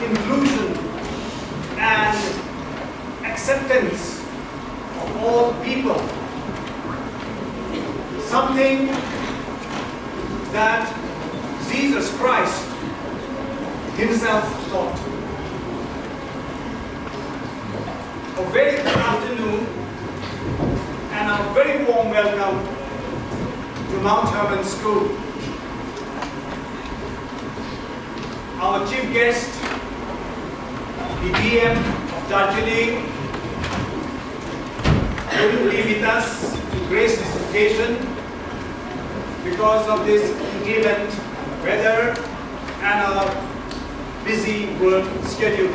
inclusion and acceptance of all people. Something that Jesus Christ himself taught. A very good afternoon and a very warm welcome to Mount Hermon School. Our chief guest, the DM of Darjeeling, will be with us to grace this occasion because of this inclement weather and our busy work schedule.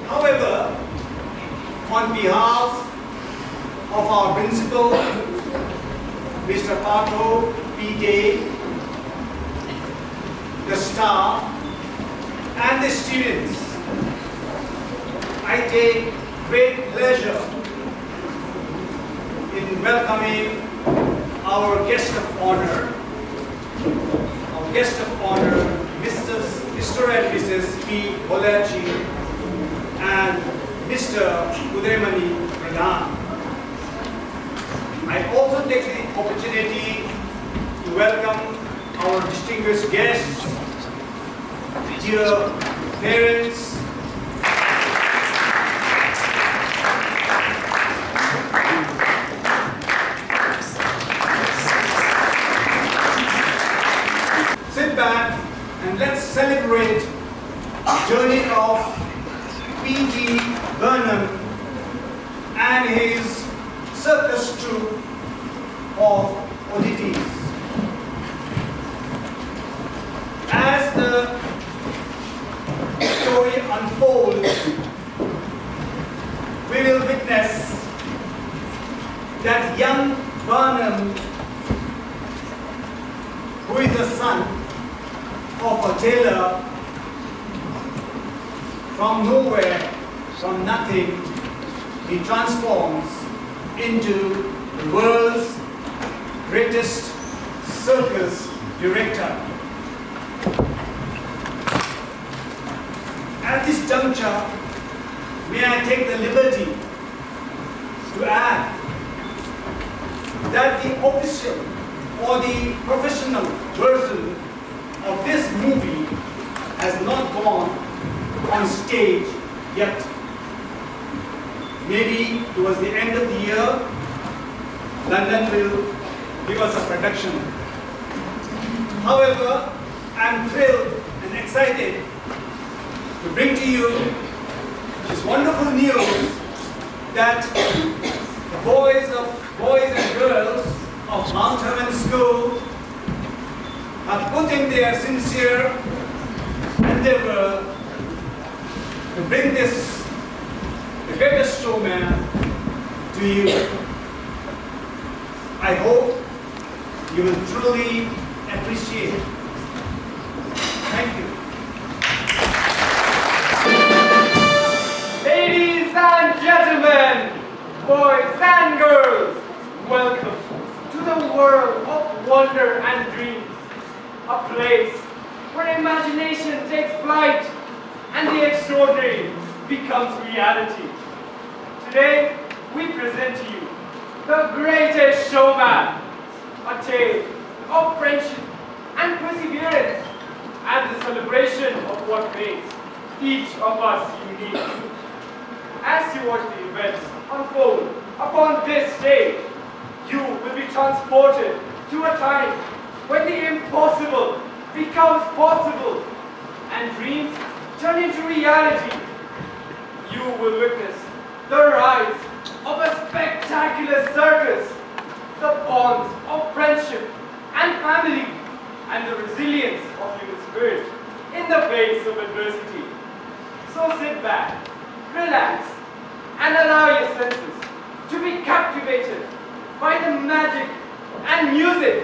However, on behalf of our principal, Mr. Pato P.J., the staff, and the students, I take great pleasure in welcoming our guest of honor, Mr. and Mrs. P. Bolaji and Mr. Udayamani Pradhan. I also take the opportunity to welcome our distinguished guests, dear parents, sit back and let's celebrate the journey of P.G. Burnham and his circus troupe of oddities. As the story unfolds, we will witness that young Burnham, who is the son of a tailor, from nowhere, from nothing, he transforms into the world's greatest circus director. At this juncture, may I take the liberty to add that the official or the professional version of this movie has not gone on stage yet. Maybe towards the end of the year, London will give us a production. However, I am thrilled and excited to bring to you this wonderful news that the boys and girls of Mount Hermon School have put in their sincere endeavor to bring this, the Greatest Showman, to you. I hope you will truly appreciate it. Thank you. Ladies and gentlemen, boys and girls, welcome to the world of wonder and dreams, a place where imagination takes flight and the extraordinary becomes reality. Today, we present to you The Greatest Showman, a tale of friendship and perseverance and the celebration of what makes each of us unique. As you watch the events unfold upon this stage, you will be transported to a time when the impossible becomes possible and dreams turn into reality. You will witness the rise of a spectacular circus, the bonds of friendship and family, and the resilience of human spirit in the face of adversity. So sit back, relax, and allow your senses to be captivated by the magic and music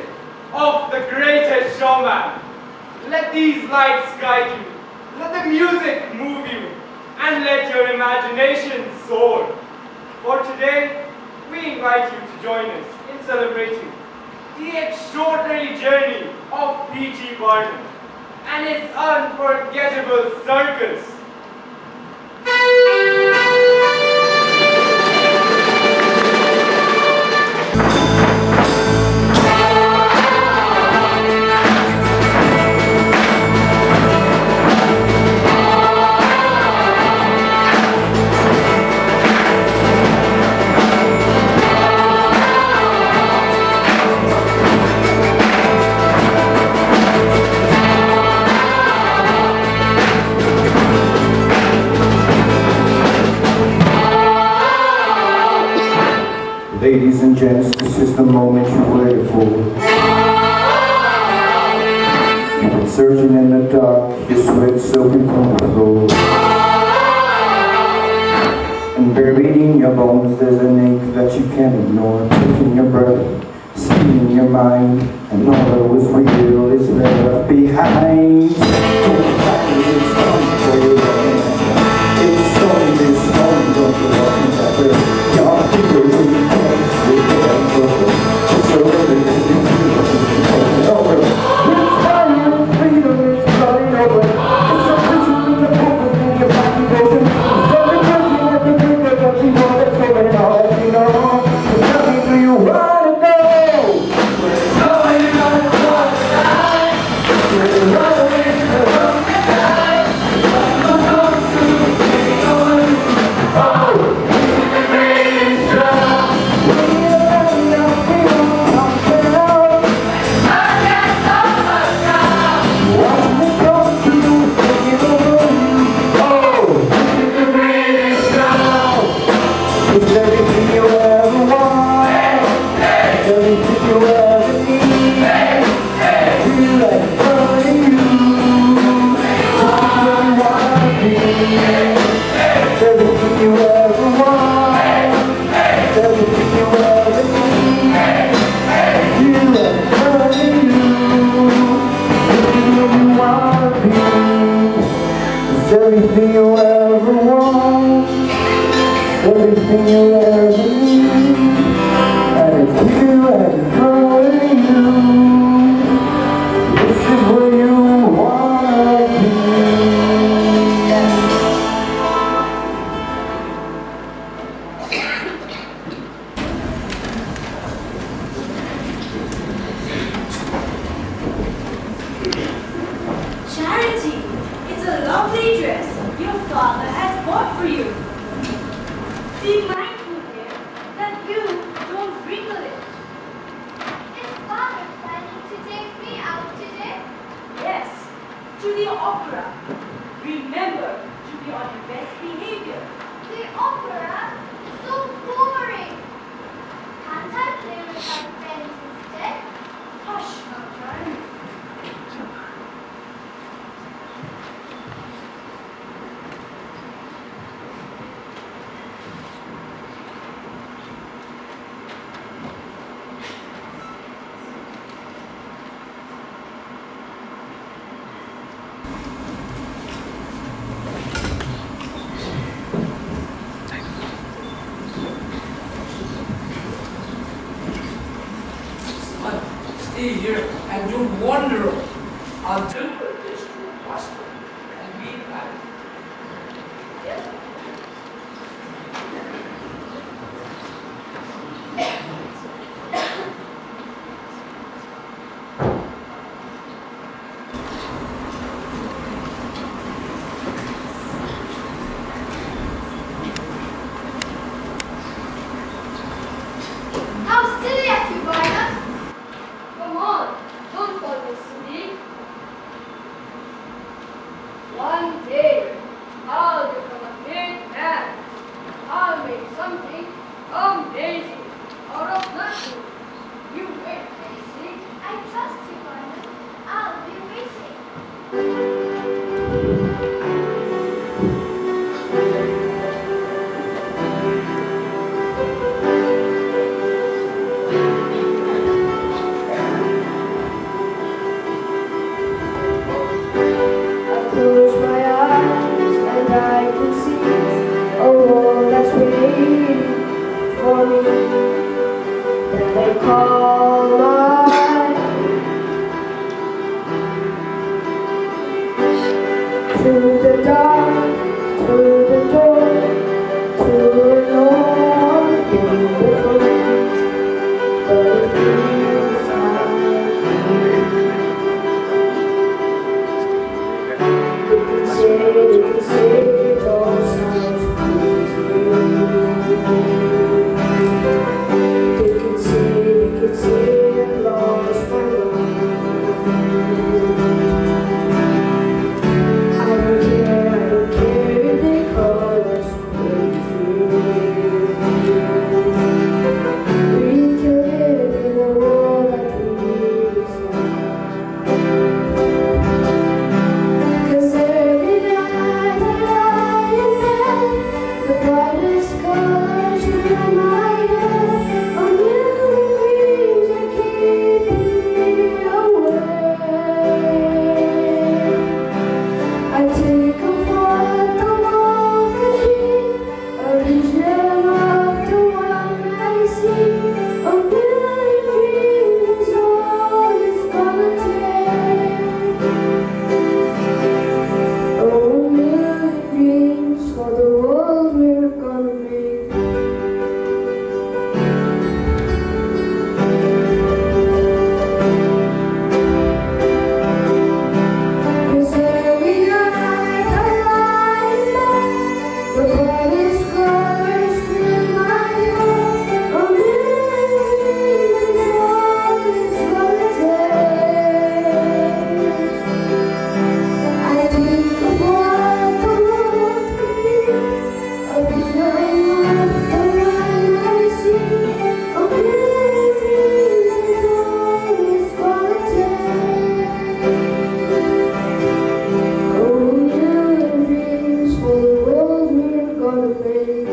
of the Greatest Showman. Let these lights guide you, let the music move you, and let your imagination soar. For today, we invite you to join us in celebrating the extraordinary journey of P.G. Burnham and its unforgettable circus. Ladies and gents, this is the moment you waited for. You've been searching in the dark, your sweat soaking from the floor. And buried in your bones there's an ache that you can't ignore. Taking your breath, speeding your mind, and all that was real is left behind. It's coming for you. It's stormy this morning, don't you walk in that way. Your fingers in your hands, with the it's so early, it's over. It's fire, freedom is flooding over. It's a vision in the book in your occupation. It's every breaking at the brink of what you know that's going on. You know, so tell me, do you want to go? No, you don't want to die. You're running the road to die. I'm going to be on. Oh! Everything you ever want, everything you ever need, and it's you and it's only you. This is where you wanna be. Charity, it's a lovely dress your father has bought for you. Be mindful, dear, that you don't wrinkle it. Is father planning to take me out today? Yes, to the opera. Remember to be on your best behavior. The opera? So boring. Can't I play with my friends instead? Hush, my child. Stay here and don't wander off. I'll deliver this to a pastor and be back. Yes? How silly of you, Barnum! Come on, don't call me silly. One day, I'll become a big man. I'll make something amazing out of nothing. You wait, Daisy. I trust you, Barnum. I'll be waiting. I close my eyes and I can see a world that's waiting for me. Then they call my through the dark, through the door, to an old beautiful, but it feels like they can say it all sounds crazy. They can say I lost my mind. I don't care if they call us crazy. We can live in a world that we design. 'Cause every night I lie in bed, the brightest colors fill my head. A million dreams are keeping me awake. I take a what the world could be, a vision of the one I see. A million dreams is all it's gonna take. Oh, a million dreams for the world we're gonna make. 'Cause every night I lie in bed, the brightest colors fill my head. A million dreams is all it's gonna take. I think of what the world could be, a vision of the one I see. A million dreams is all it's gonna take. Oh, a million dreams for the world we're gonna make.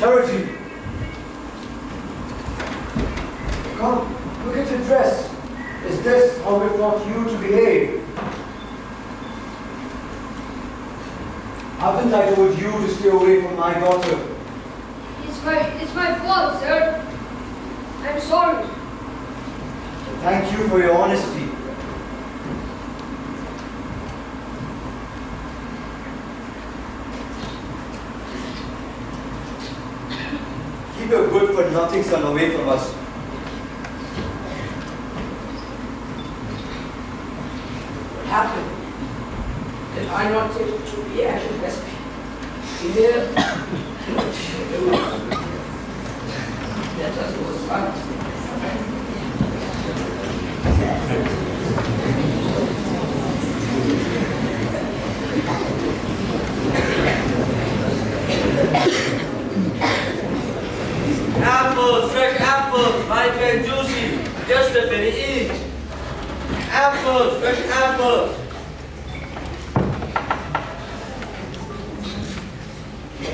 Charity! Come, look at your dress. Is this how we want you to behave? Haven't I told you to stay away from my daughter? It's my fault, sir. I'm sorry. Thank you for your honesty. Keep your good-for-nothing son away from us. What happened? Did I not tell you to be at your best? Here, what did you do? Let us go silence. Apples, fresh apples, ripe and juicy, just a very inch. Apples, fresh apples.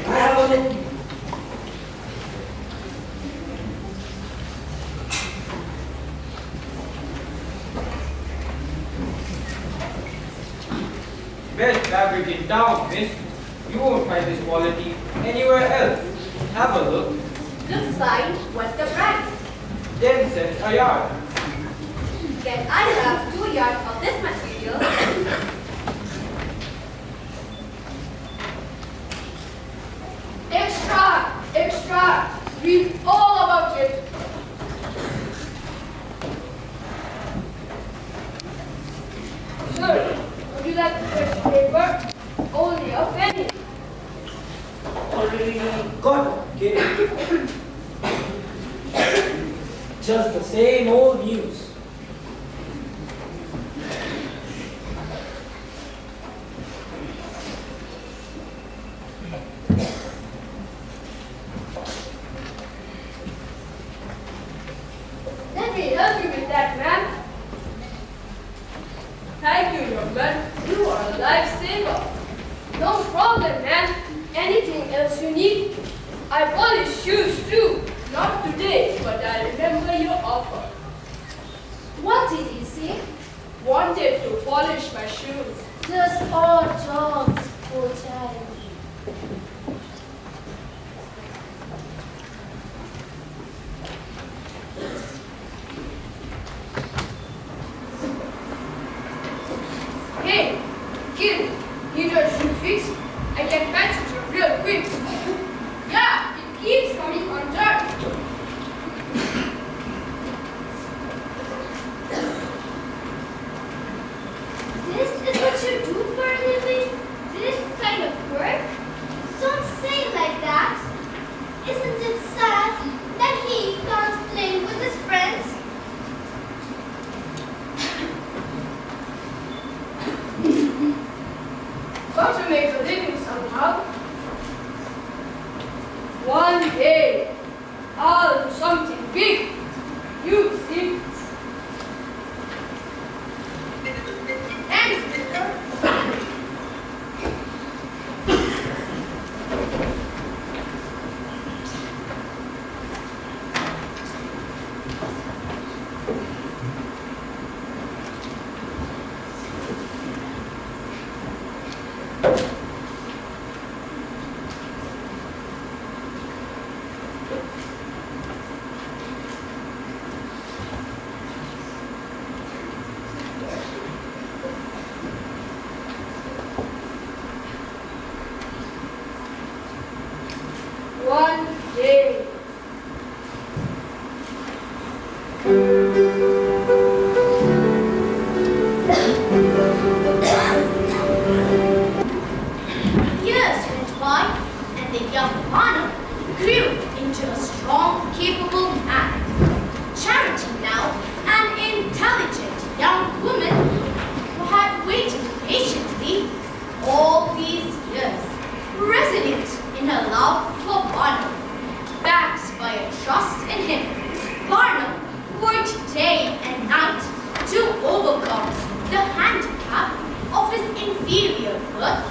I have a minute. Best fabric in town, miss. You won't find this quality anywhere else. Have a look. Looks fine. What's the price? 10 cents a yard. Can I have 2 yards of this material? Extra! Extra! Read all about it. Sir, would you like fresh paper? Only a penny. Already got it. Just the same old news. Let me help you with that, ma'am. Thank you, young man. You are a lifesaver. No problem, ma'am. Anything else you need? I polish shoes too. Not today, but I remember your offer. What did he say? Wanted to polish my shoes. Just odd jobs, poor child. make a living somehow. One day, I'll do something big. You see. Thanks, mister. One day. Years went by, and the young Barnum grew into a strong, capable man. Charity now, an intelligent young woman who had waited patiently all these years, resolute in her love for Barnum, backed by a trust in him. Barnum worked day and night to overcome the handicap of his inferior birth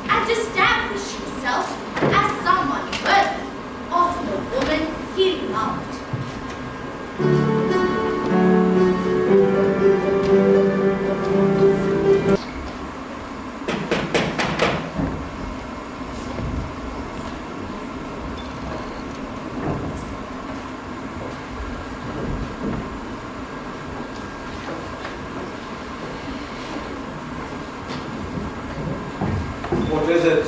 and establish himself as someone worthy of the woman he loved. What is it?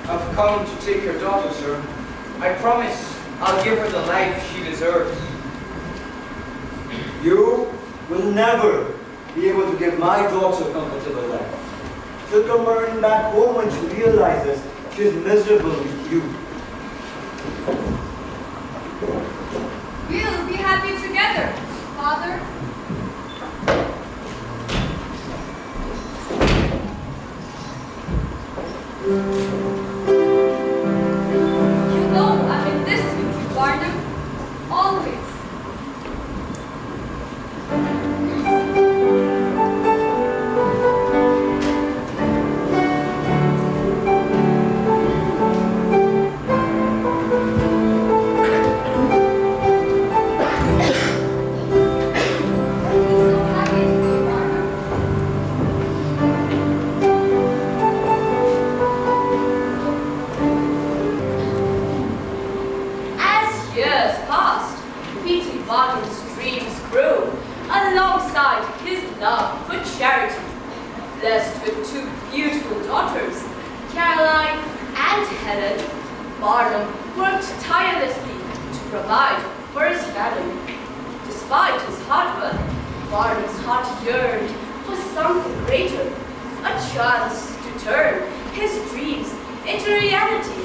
I've come to take your daughter, sir. I promise I'll give her the life she deserves. You will never be able to give my daughter a comfortable life. She'll come running back home when she realizes she's miserable with you. We'll be happy together, Father. You know I'm in this with you, Barnum. Always. So happy to be Barnum. As years passed, P.T. Barnum's dreams grew alongside his love for charity. Blessed with two beautiful daughters, Caroline and Helen, Barnum worked tirelessly to provide for his family. Despite his hard work, Barnum's heart yearned for something greater, a chance to turn his dreams into reality.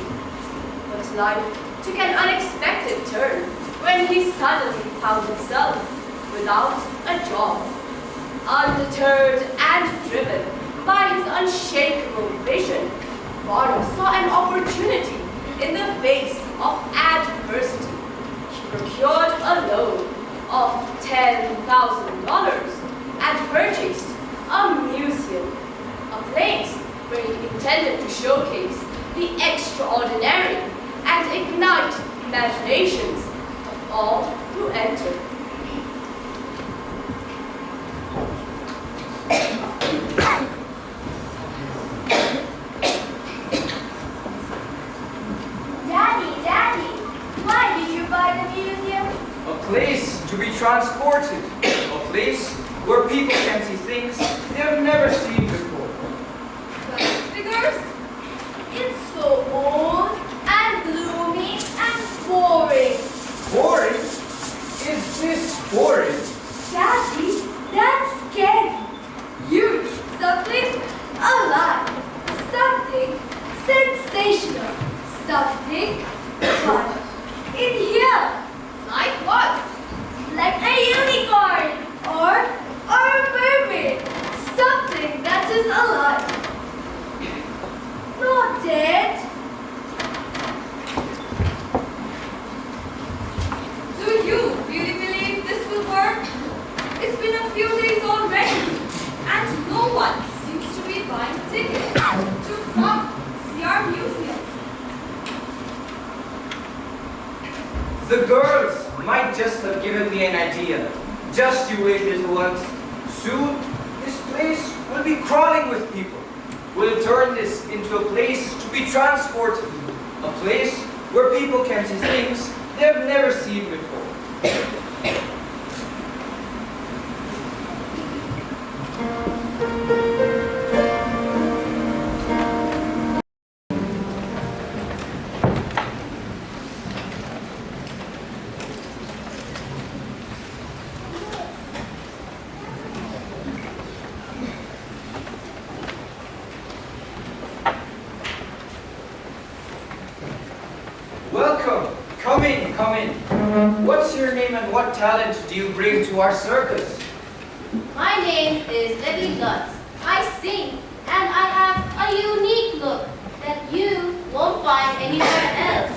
But life took an unexpected turn when he suddenly found himself without a job. Undeterred and driven by his unshakable vision, Barnum saw an opportunity in the face of adversity. He procured a loan of $10,000 and purchased a museum, a place where he intended to showcase the extraordinary and ignite the imaginations of all who entered. Daddy, why did you buy the museum? A place to be transported. A place where people can see things they've never seen before. Those figures? It's so old and gloomy and boring. Boring? Is this boring? Daddy, that's scary. You need something alive, something sensational, something fun. In here. Like what? Like a unicorn or a mermaid. Something that is alive. one seems to be buying tickets to come see our museum. The girls might just have given me an idea. Just you wait, little ones. Soon, this place will be crawling with people. We'll turn this into a place to be transported. A place where people can see things they've never seen before. Welcome. Come in, come in. What's your name and what talent do you bring to our circus? My name is Lady Lutz. I sing, and I have a unique look that you won't find anywhere else.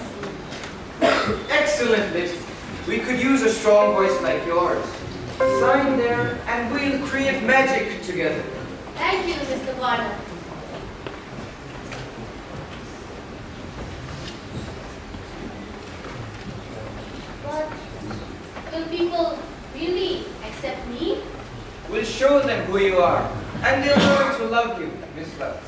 Excellent, Litty. We could use a strong voice like yours. Sign there, and we'll create magic together. Thank you, Mr. Warner. But will people really accept me? We'll show them who you are, and they'll learn to love you, Miss Lutz.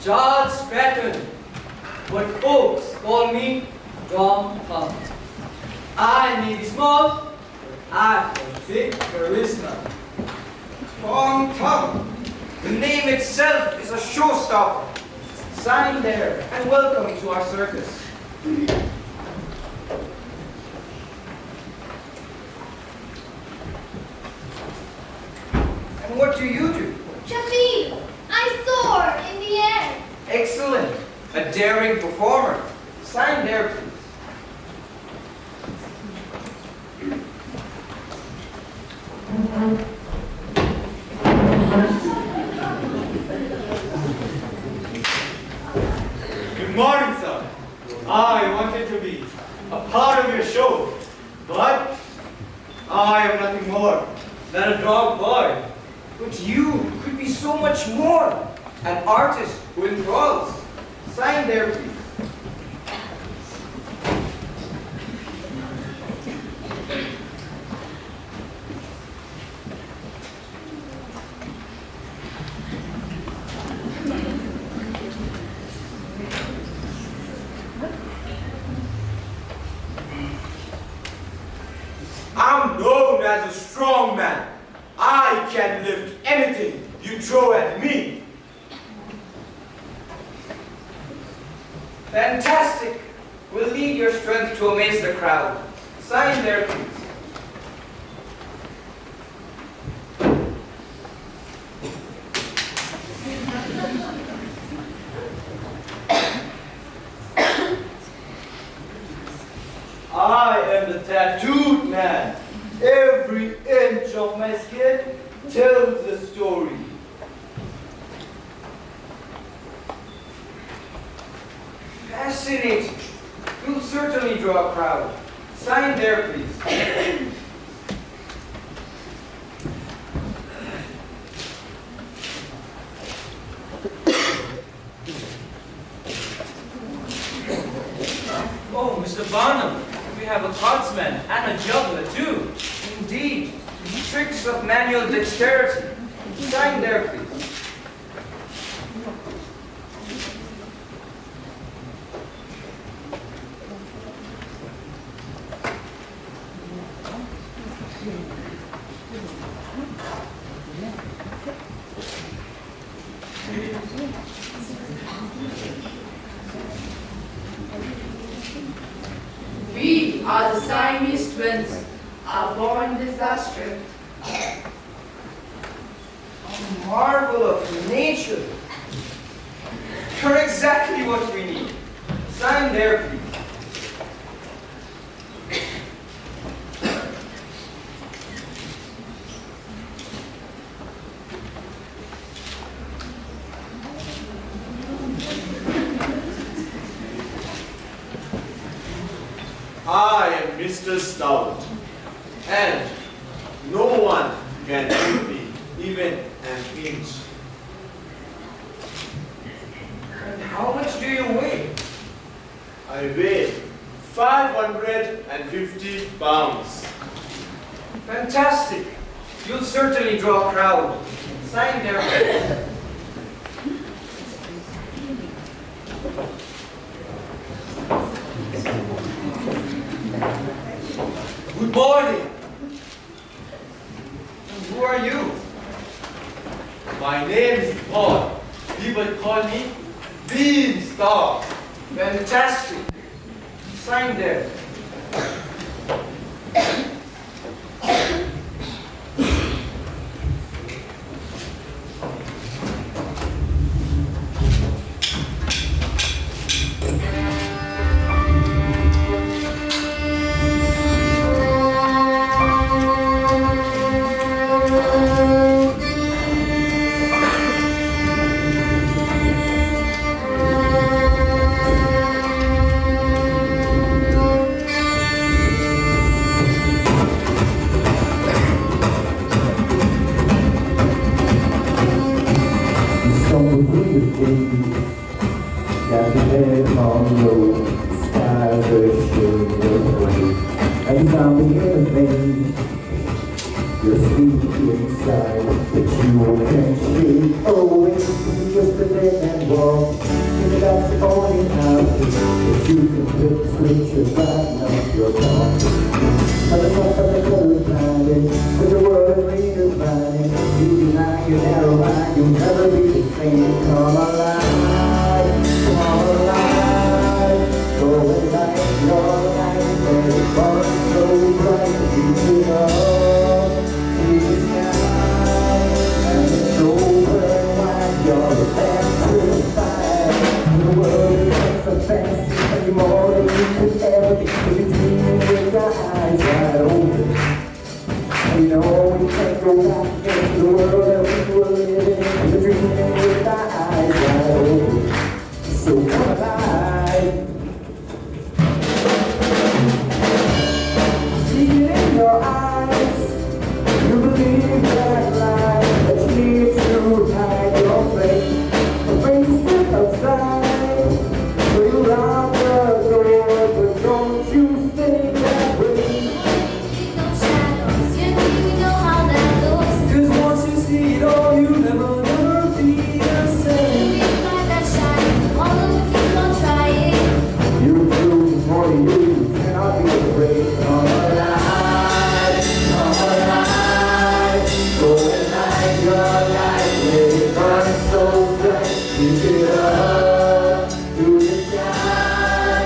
George Stratton, but folks call me Tom Thumb. I may be small, but I've got big charisma. Tom Thumb, the name itself is a showstopper. Sign there and welcome to our circus. And what do you do? Trapeze! I soar in the air! Excellent. A daring performer. Sign there, please. Good morning, sir. I wanted to be a part of your show, but I am nothing more than a dog boy. But you could be so much more. An artist who enthralls. Sign there, please. I'm known as a strong man. I can lift anything you throw at me. Fantastic. We'll need your strength to amaze the crowd. Sign there, please. I am the tattooed man. Every inch of my skin tells a story. Fascinating. You'll certainly draw a crowd. Sign there, please. Oh, Mr. Barnum, we have a cartsman and a juggler too. Indeed. Tricks of manual dexterity. Sign there, please. We are the Siamese twins, are born disaster. A marvel of nature. You're exactly what we need. Sign there, please. Mr. Stout. And no one can beat me even an inch. And how much do you weigh? I weigh 550 pounds. Fantastic. You'll certainly draw a crowd. Sign there. Good morning. And who are you? My name is Paul. People call me Beanstalk. Fantastic. Sign there. Got your head on low, skies are shaded of gray. And zombie enemies, you're asleep inside, but you can't shake away. Just a dead man walk, and that's the only house that you can flip, switch your button up your car. But the top of the color is blinded, but the world is blinded. You deny your narrow mind, you'll never be the same. Come alive, come alive. Go and light your light, let it burn so bright. Reach it up to the sky, and it's over wide. You're electrified. The world is a fantasy, and you're more than you could ever be. You're dreaming with your eyes wide open. And you know we can't go back into the world that we were living in. We're dreaming with our eyes wide open. So come alive. See it in your eyes. You believe that life that leads to hide your face. But when you step outside, so you lock the door, but don't you stay that way. Cause once you see it all, you never be the same. You're true for you, cannot be afraid. Come alive, come alive. Go and light your light, let it burn so bright. Reach it up to the sky,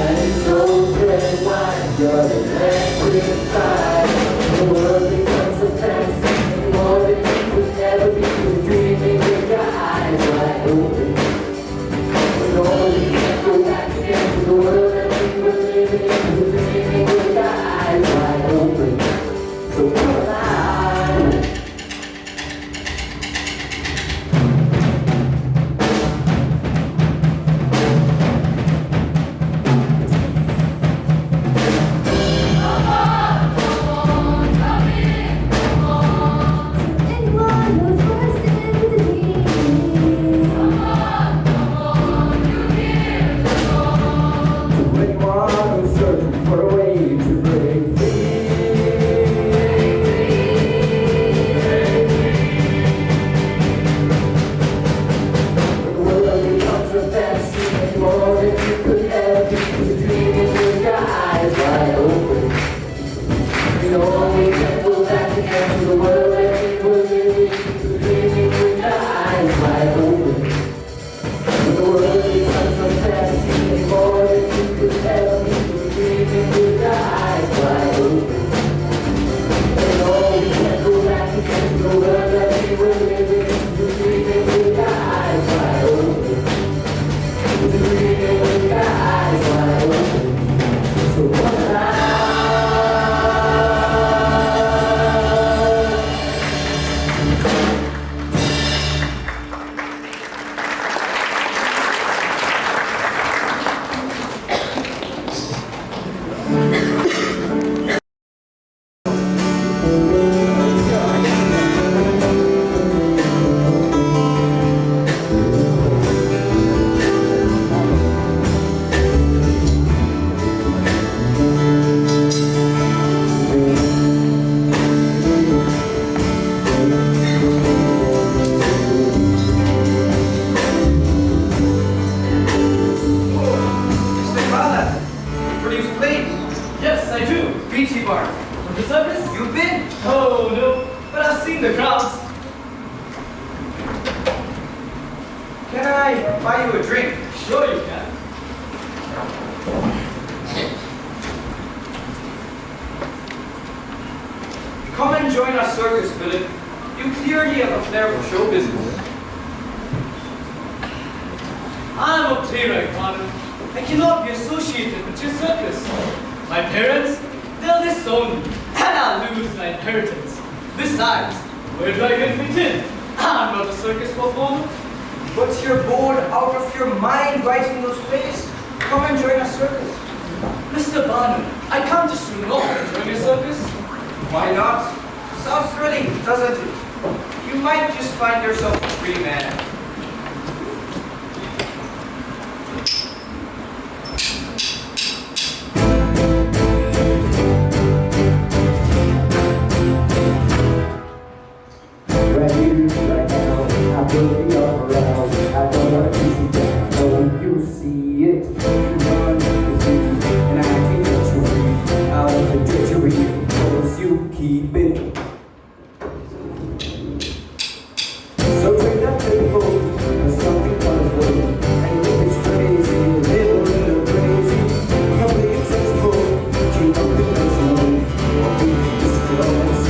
and it's so great wide. You're electrified. The world becomes a fantasy, more than you could ever be. You're dreaming with your eyes wide open. But no, we can't go back again to the world that we were living in. We're dreaming with our eyes wide open. So come alive. Anyone who's first in the dream. Can I buy you a drink? Sure you can. Come and join our circus, Philip. You clearly have a flair for show business. I'm a playwright, Father. I cannot be associated with your circus. My parents, they'll disown me, and I'll lose my inheritance. Besides, where do I even fit in? I'm not a circus performer. But you're bored out of your mind writing those plays. Come and join our circus. Mr. Barnum, I can't just run off and join your circus. Why not? Sounds thrilling, doesn't it? You might just find yourself a free man. Right here, right now, I put the offer out. I don't want to keep you down. No, you see it. You run, it's me, and I can't let you free. I want the treachery, cause you keep it. So bring that table, there's something colorful. And if it's crazy, a little crazy, you'll be accessible. Keep up the national, won't be disclosed.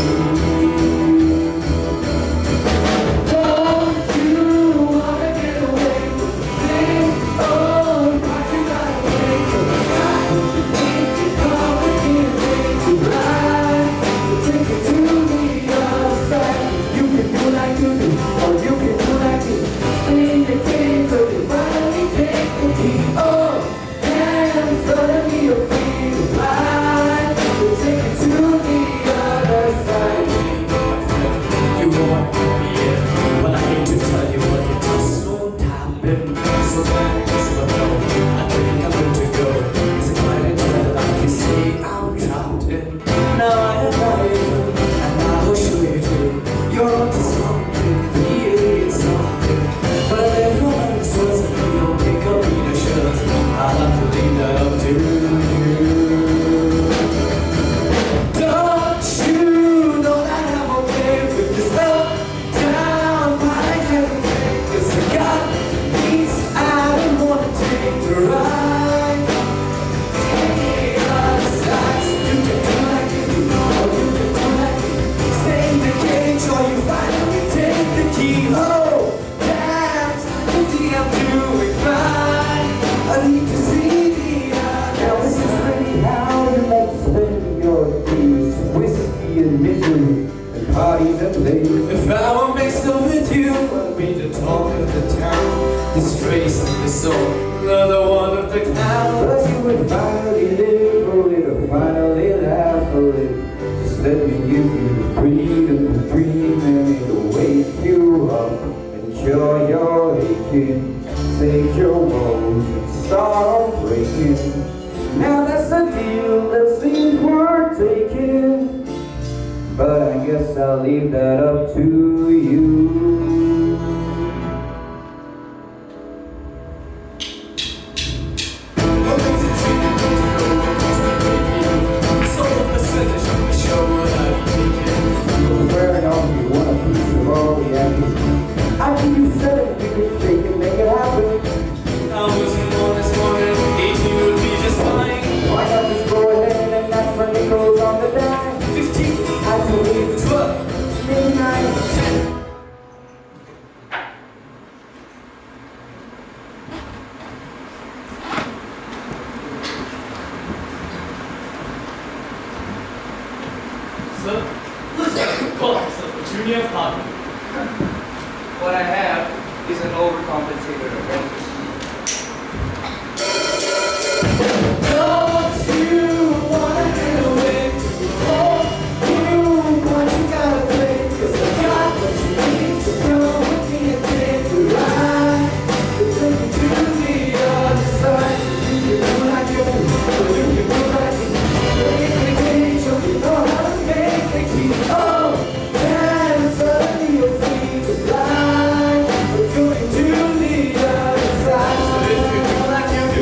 If I were mixed up with you, I'd be the talk of the town, disgrace in the soul, another one of the clowns. But you would finally live for it, or finally laugh for it. Just let me give you the freedom to dream and it'll wake you up and cure your aching. Take your woes and start breaking. Now that's a deal that seems worth taking. But I guess I'll leave that up to you. Swearing on you want a piece of all the action. I give you 7 figures, they can make it happen. I wasn't born this morning, 18 would be just fine. Why not just go ahead and ask for nickels on the dime? 15, I believe 12, maybe 9, 10. Sir, looks like you call yourself a junior partner. What I have is an overcompensated apprentice. Don't you wanna get away? Oh, you what you gotta play, 'cause I got what you need to come with me and take the ride. To take you to the other side. You can do like you, or you can do like me. Play the game, so you know how to make the key. Oh, then suddenly your feet is blind. We're going to the other side. So if you do like you do,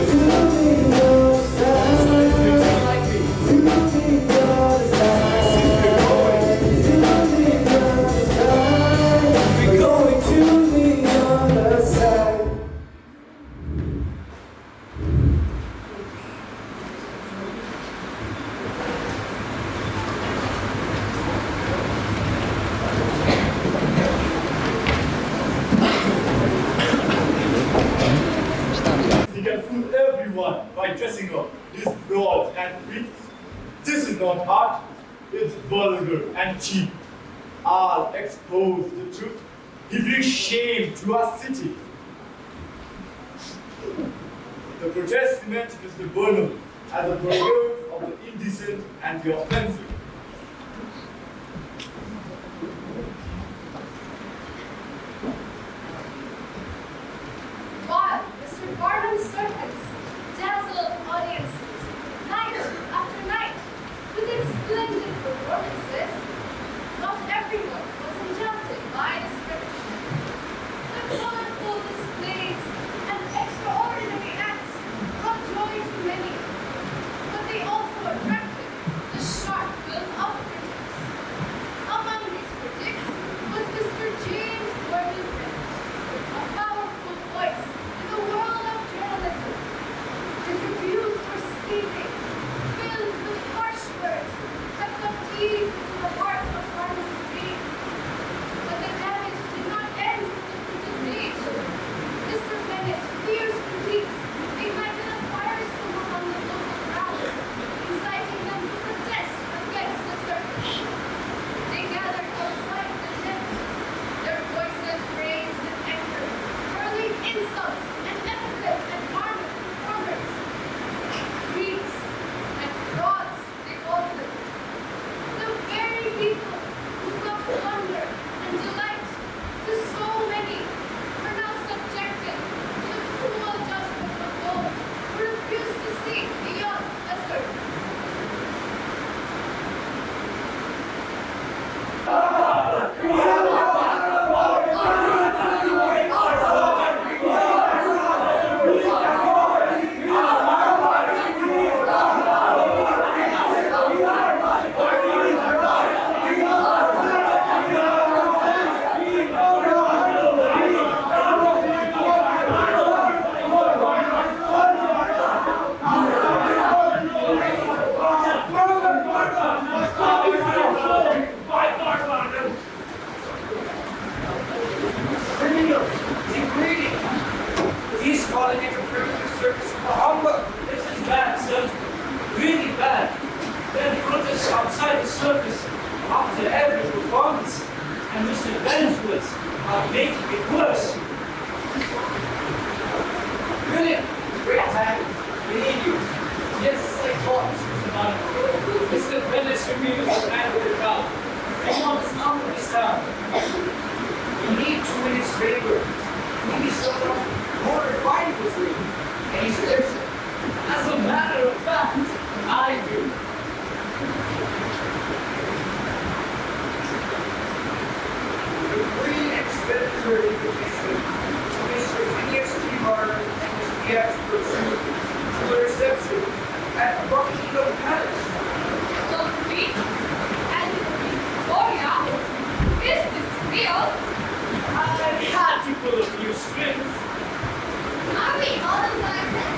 on by dressing up his frauds and freaks. This is not art, it's vulgar and cheap. I'll expose the truth. He brings shame to our city. The protest meant Mr. Burnham as a purveyor of the indecent and the offensive. While Mr. Barnum's circus dazzled audiences night after night with its splendid performances, not everyone was enchanted by the spectacle. The colorful displays and extraordinary acts brought joy to many, but they also attracted the sharp will of critics. Among these critics was Mr. James Gordon Bennett, a powerful voice in the world of journalism. His reviews were scathing, filled with harsh words that cut deep into the heart of Barnum's dream. But the damage did not end with the printed page. Mr. Bennett's fierce critiques ignited a firestorm among the local crowd, inciting them to protest against the circus. They gathered outside the tent, their voices raised in anger, hurling insults and epithets at Barnum performers. Freaks and frauds, they called them. The very people who brought wonder and delight to so many are now subjected to the cruel judgment of those who refuse to see beyond the surface. He's calling it a primitive circus for humbug. This is bad, sir. Really bad. Then protests outside the circus after every performance. And Mr. Ben's words are making it worse. William, great time. We need you. Yes, I thought, Mr. Barnum. Mr. Bennett's reviews are mad with the crowd. They want us out of this town. We need to win his favor. We need someone more refined with me. And he says, as a matter of fact, I do. The pre-explanatory petition to Mr. Phineas T. Barnum and his theatrical troupe to the reception at Buckingham Palace. The freak and Victoria? Is this real? I had to pull a few strings. Are we all like that?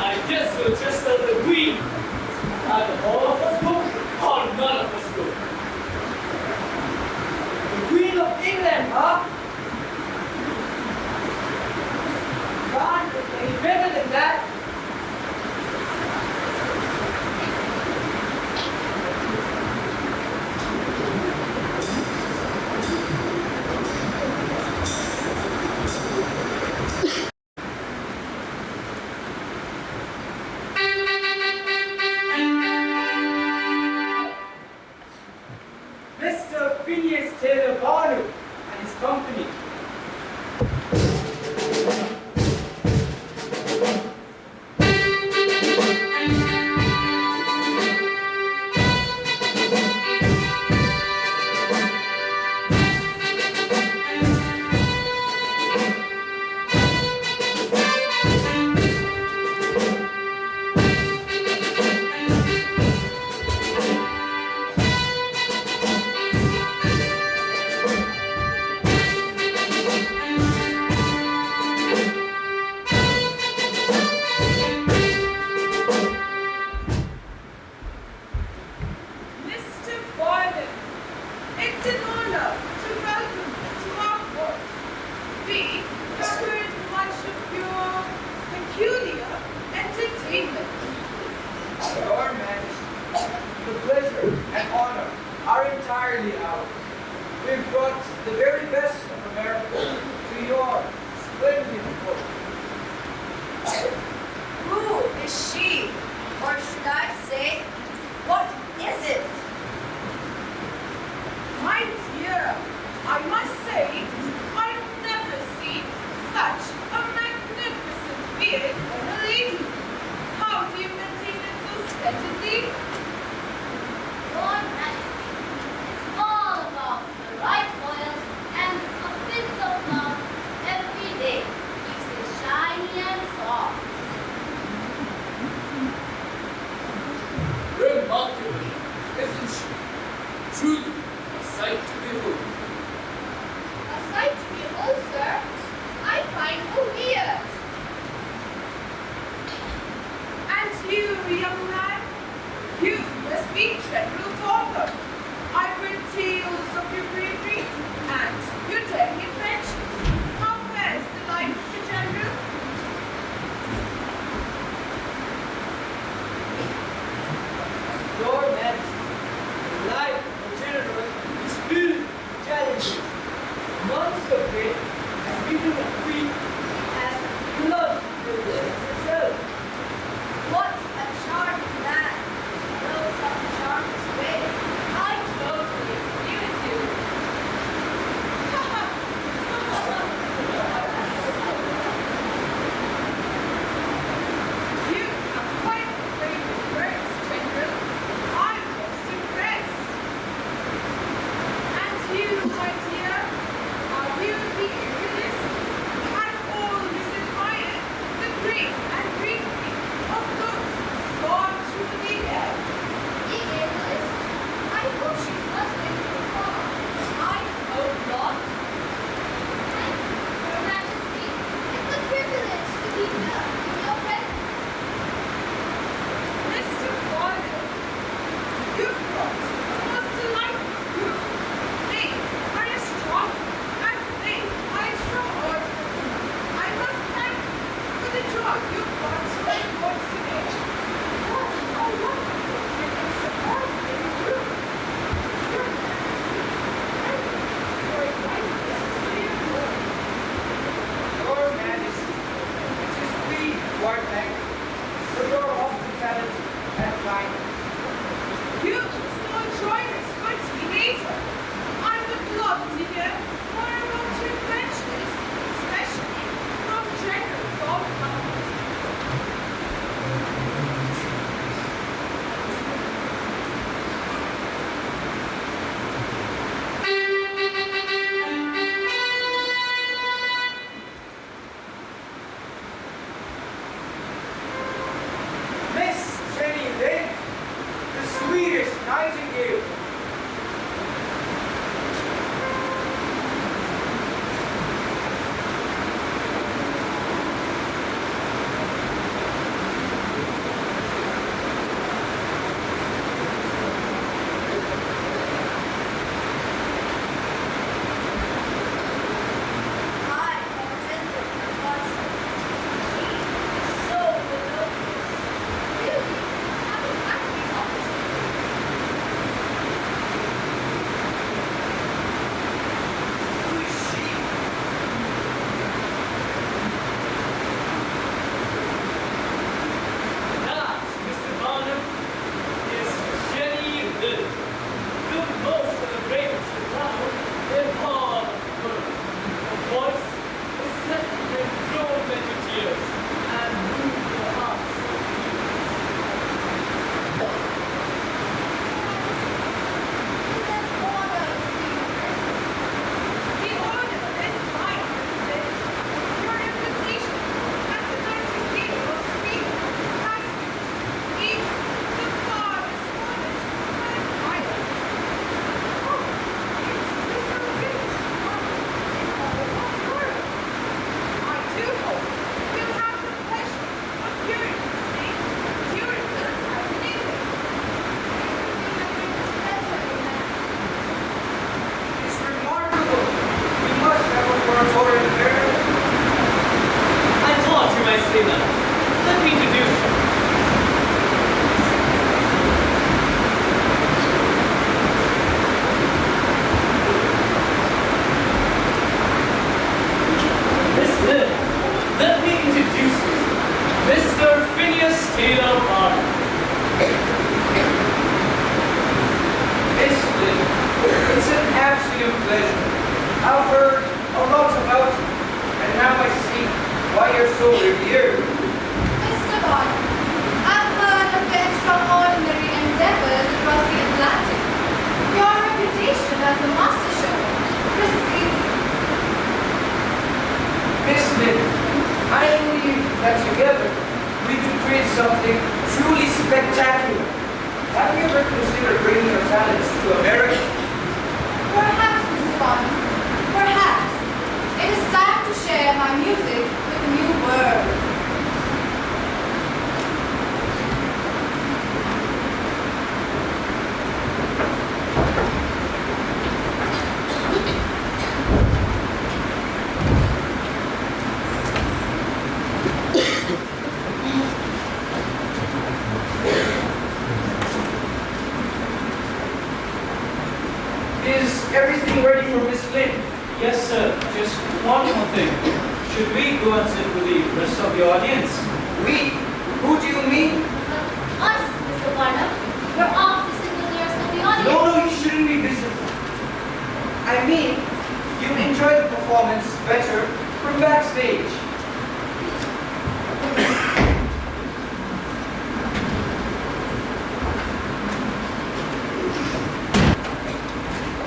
I guess we'll just let the queen. Either all of us go, or none of us go. The Queen of England, huh? God, any better than that? time I say that, let me introduce you. Miss Lynn, let me introduce you. Mr. Phineas Taylor Barnum. Miss Lynn, it's an absolute pleasure. I've heard a lot about you, and now I see why you're so revered. Mr. Barnum, I've heard of your extraordinary endeavors across the Atlantic. Your reputation as a master showman precedes you. Miss Lynn, I believe that together we could create something truly spectacular. Have you ever considered bringing your talents to America? Perhaps, Mr. Barnum, perhaps. It is time to share my music with the new world. Is everything ready for Miss Lynn? Yes, sir. Just one more thing. Should we go and sit with the rest of the audience? We? Who do you mean? Us, Mr. Barnum. We're off to sit with the rest of the audience. No, you shouldn't be visible. I mean, you enjoy the performance better from backstage.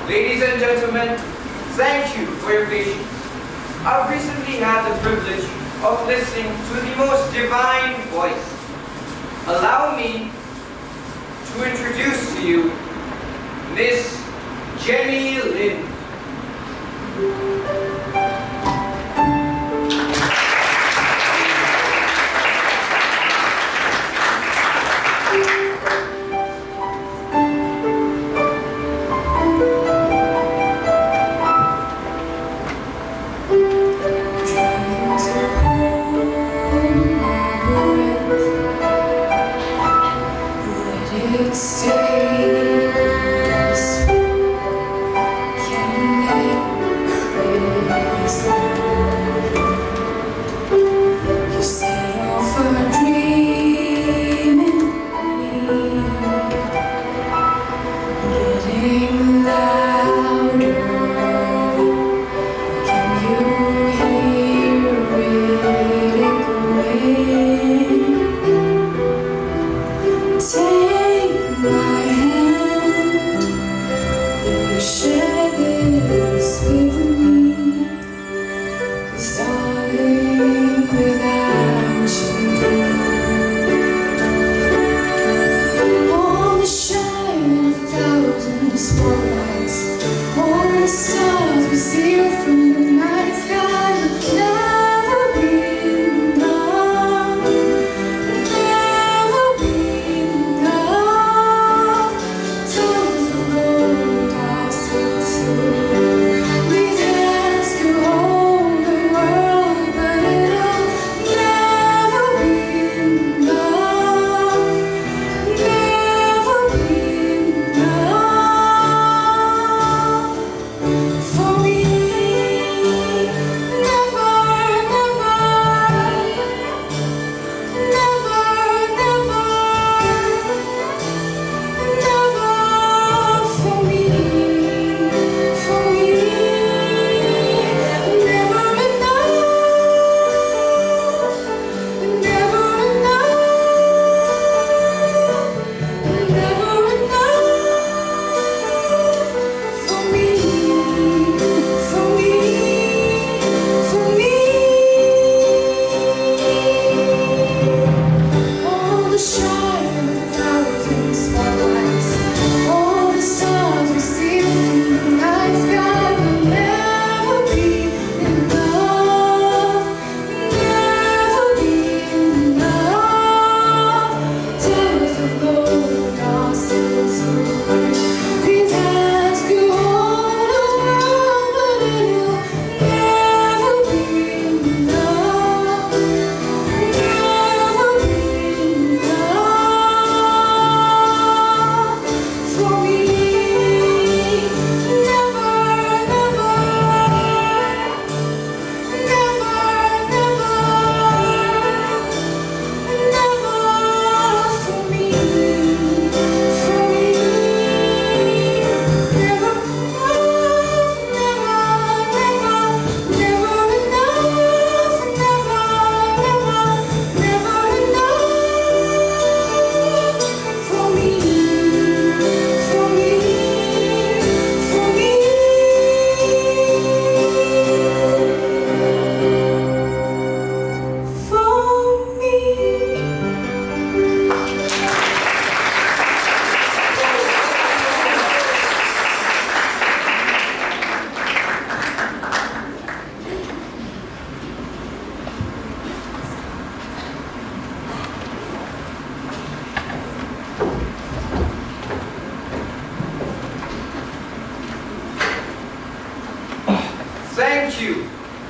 Ladies and gentlemen, thank you for your patience. I've recently had the privilege of listening to the most divine voice. Allow me to introduce to you Miss Jenny Lind. Stay. Can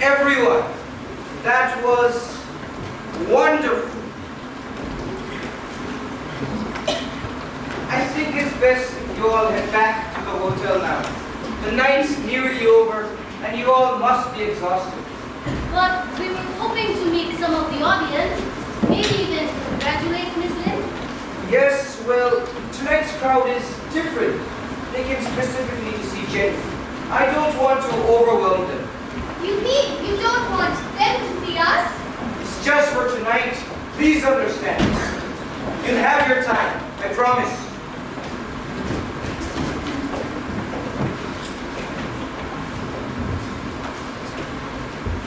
everyone. That was wonderful. I think it's best if you all head back to the hotel now. The night's nearly over, and you all must be exhausted. But we were hoping to meet some of the audience, maybe even congratulate Miss Lynn. Yes, well, tonight's crowd is different. They came specifically to see Jenny. I don't want to overwhelm them. You mean you don't want them to see us? It's just for tonight. Please understand. You'll have your time, I promise.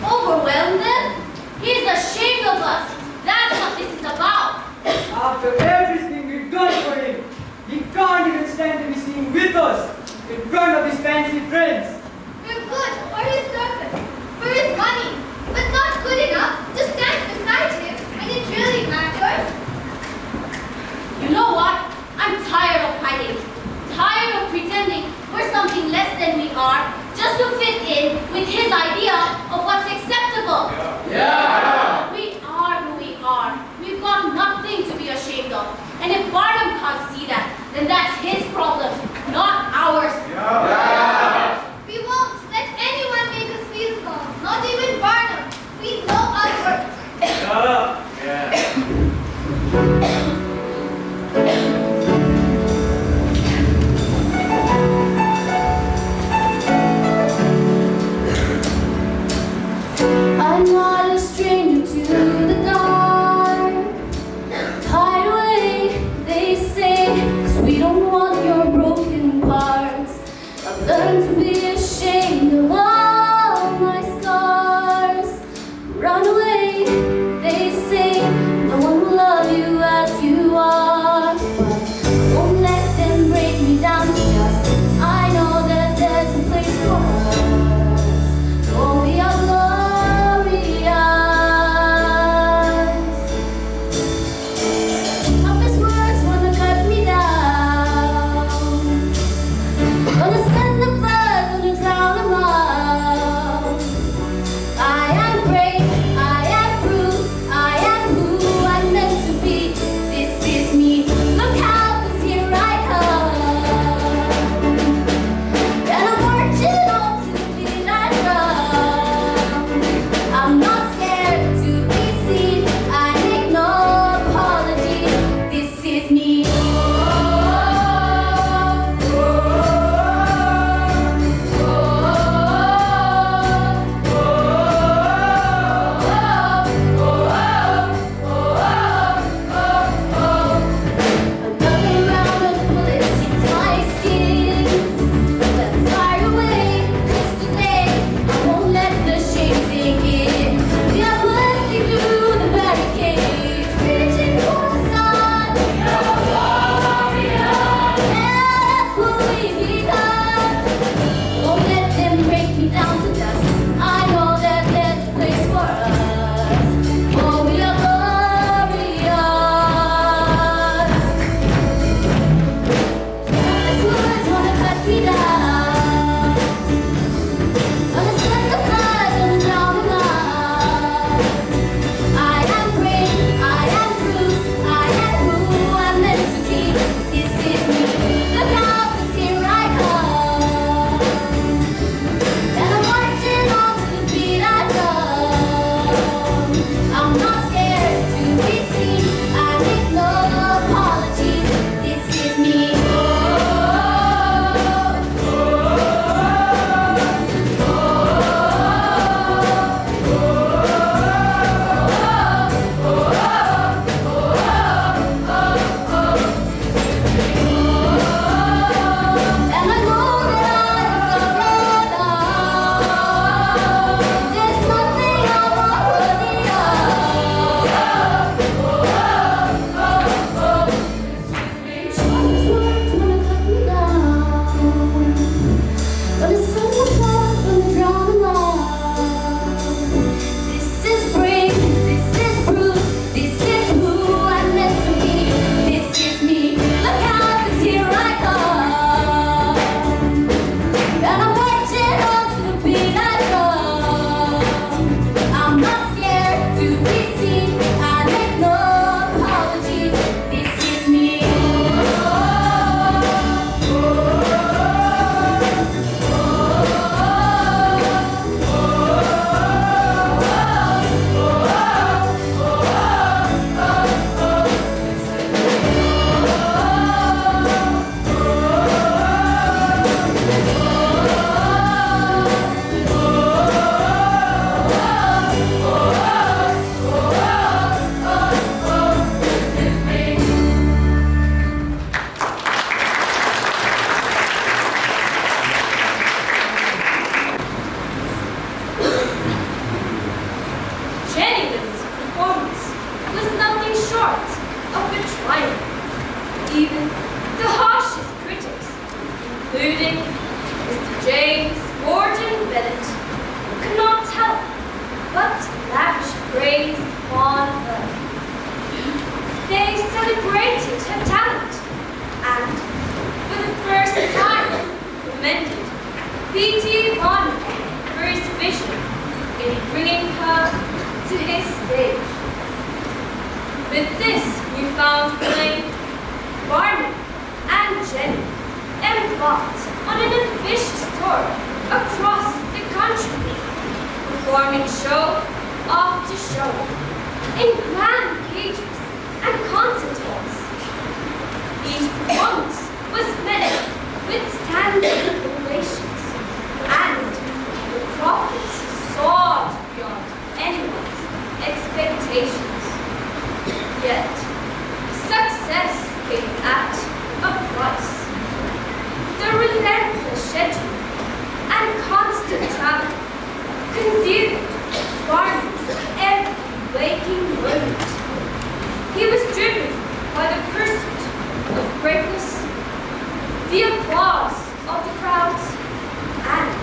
Overwhelm them? He's ashamed of us. That's what this is about. After everything we've done for him, he can't even stand to be seen with us in front of his fancy friends. We're good for his circus, for his money, but not good enough to stand beside him when it really matters. You know what? I'm tired of hiding. Tired of pretending we're something less than we are just to fit in with his idea of what's acceptable. Yeah. We are who we are. We've got nothing to be ashamed of. And if Barnum can't see that, then that's his problem, not ours. We won't let anyone make us feel small, not even Barnum. We know our worth. I'm not a stranger to the dark. Hide away, they say, 'cause we don't want your broken parts. I've learned to be ashamed of all my scars. Run away, they say, no stage. With this newfound flame, Barney and Jenny embarked on an ambitious tour across the country, performing show after show in grand cages and concert halls. Each performance was met with standing ovations, and the profits soared beyond anyone's expectations. Yet, success came at a price. The relentless schedule and constant travel consumed Barney's every waking moment. He was driven by the pursuit of greatness, the applause of the crowds, and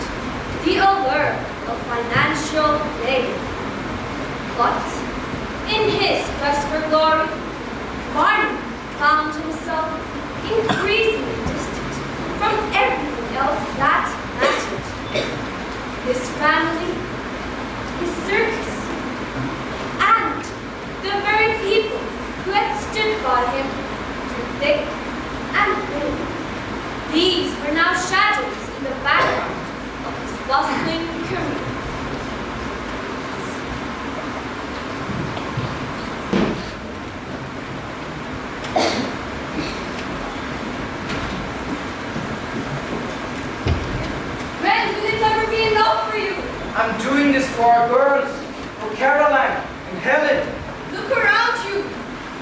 the allure of financial gain. But in his quest for glory, Barney found himself increasingly distant from everything else that mattered. His family, his circus, and the very people who had stood by him through thick and thin. These were now shadows in the background of his bustling career. When will it ever be enough for you? I'm doing this for our girls, for Caroline and Helen. Look around you.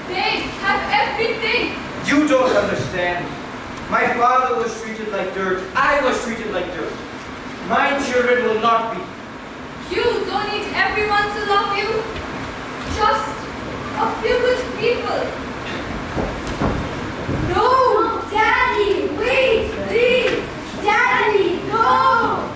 They have everything. You don't understand. My father was treated like dirt. I was treated like dirt. My children will not be. You don't need everyone to love you. Just a few good people. No, Daddy, wait, please. Daddy, no.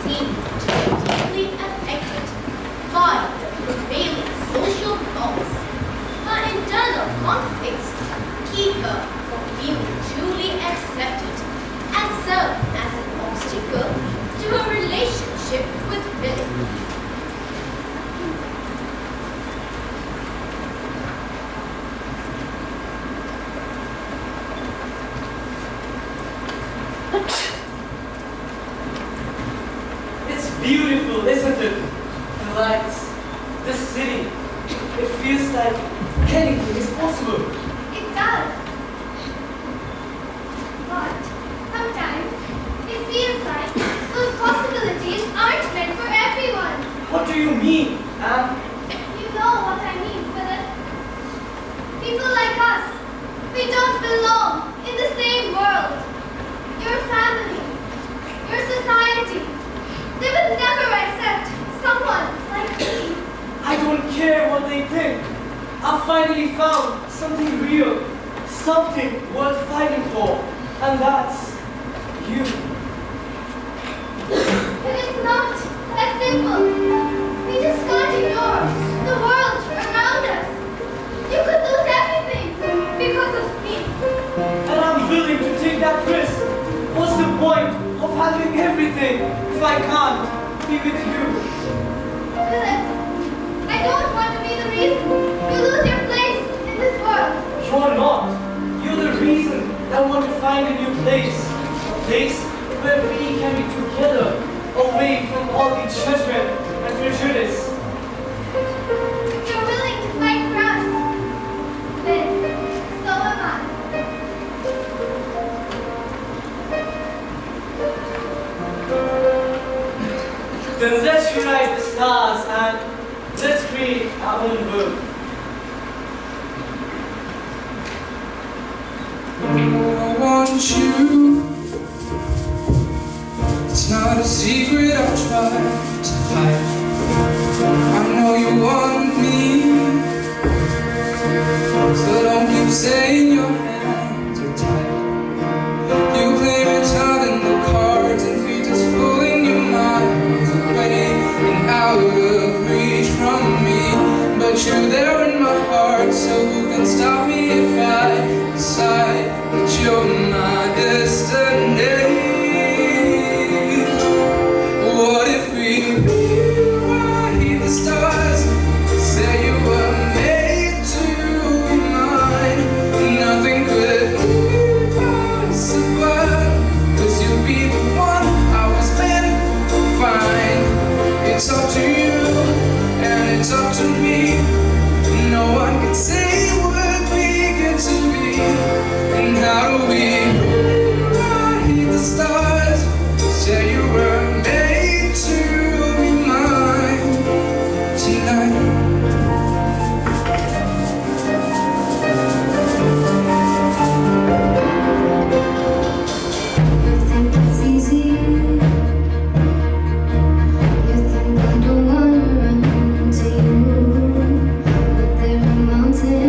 seem to be deeply affected by the prevailing social norms. Her internal conflicts keep her from feeling truly accepted and serve as an obstacle to her relationship with Philip. It's beautiful, isn't it? The lights, the city. It feels like anything is possible. It does. But sometimes it feels like those possibilities aren't meant for everyone. What do you mean, Anne? You know what I mean, Philip. People like us, we don't belong in the same world. Your family, your society, they would never accept someone like me. I don't care what they think. I finally found something real, something worth fighting for, and that's you. But it's not that simple. We just can't ignore the world around us. You could lose everything because of me. And I'm willing to take that risk. What's the point of having everything if I can't be with you? Philip, I don't want to be the reason you lose your place in this world. You're not. You're the reason I want to find a new place. A place where we can be together, away from all the judgment and prejudice. If you're willing to fight for us, then so am I. Then let's unite the stars and let's create our own world. I want you. It's not a secret I've tried to hide. I know you want me, so don't keep saying your hands are tied. You claim it's not in the cards and fate is pulling you miles away and out of reach from me. But you're there in my heart, so who can stop me if I decide that you're my destiny? What if we rewrite the stars? Say you were made to be mine. Nothing could be possible, 'cause you'd be the one I was meant to find. It's up to you, and it's up to me. No one can say what we get to be. And how do we rewrite the stars? Say you were made to be mine tonight. You think it's easy? You think I don't wanna run to you? But there are mountains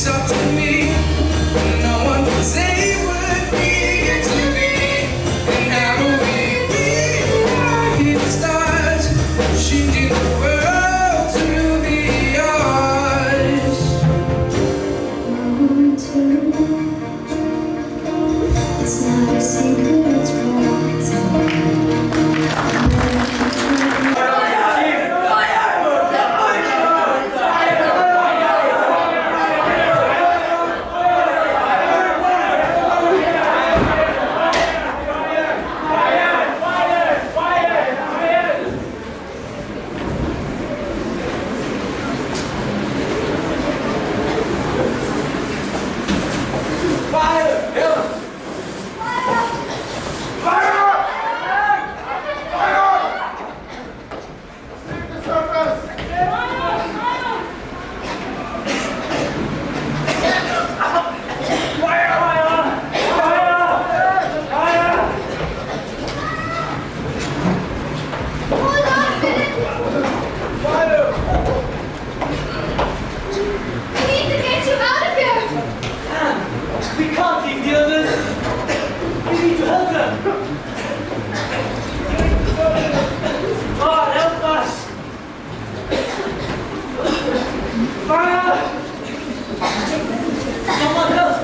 It's up to me. No one can say what we get to be. And how do we be? It starts changing the world to be ours. It's not a secret, it's wrong. We can't leave the others. We need to help them. God, help us. Fire! Someone else.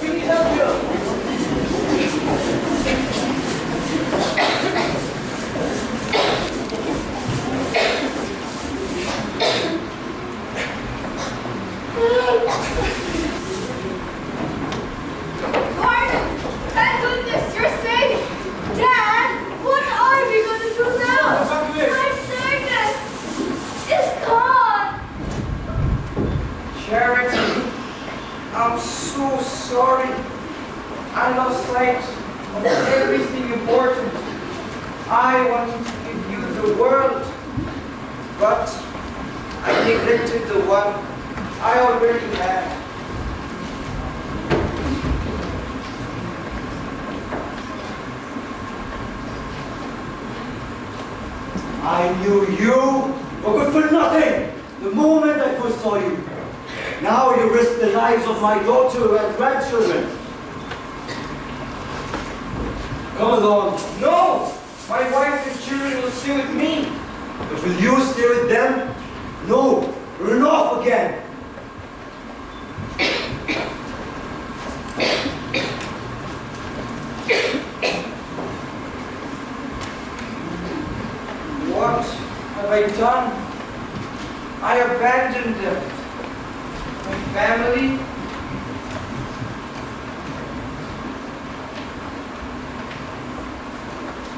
We can help you. Gordon, thank goodness you're safe. Dad, what are we going to do now? My circus is gone. Charity, I'm so sorry. I lost sight of everything important. I wanted to give you the world, but I neglected the one I already had. I knew you were good for nothing the moment I first saw you. Now you risk the lives of my daughter and grandchildren. Come along. No! My wife and children will stay with me. But will you stay with them? No, run off again. What have I done? I abandoned them. My family.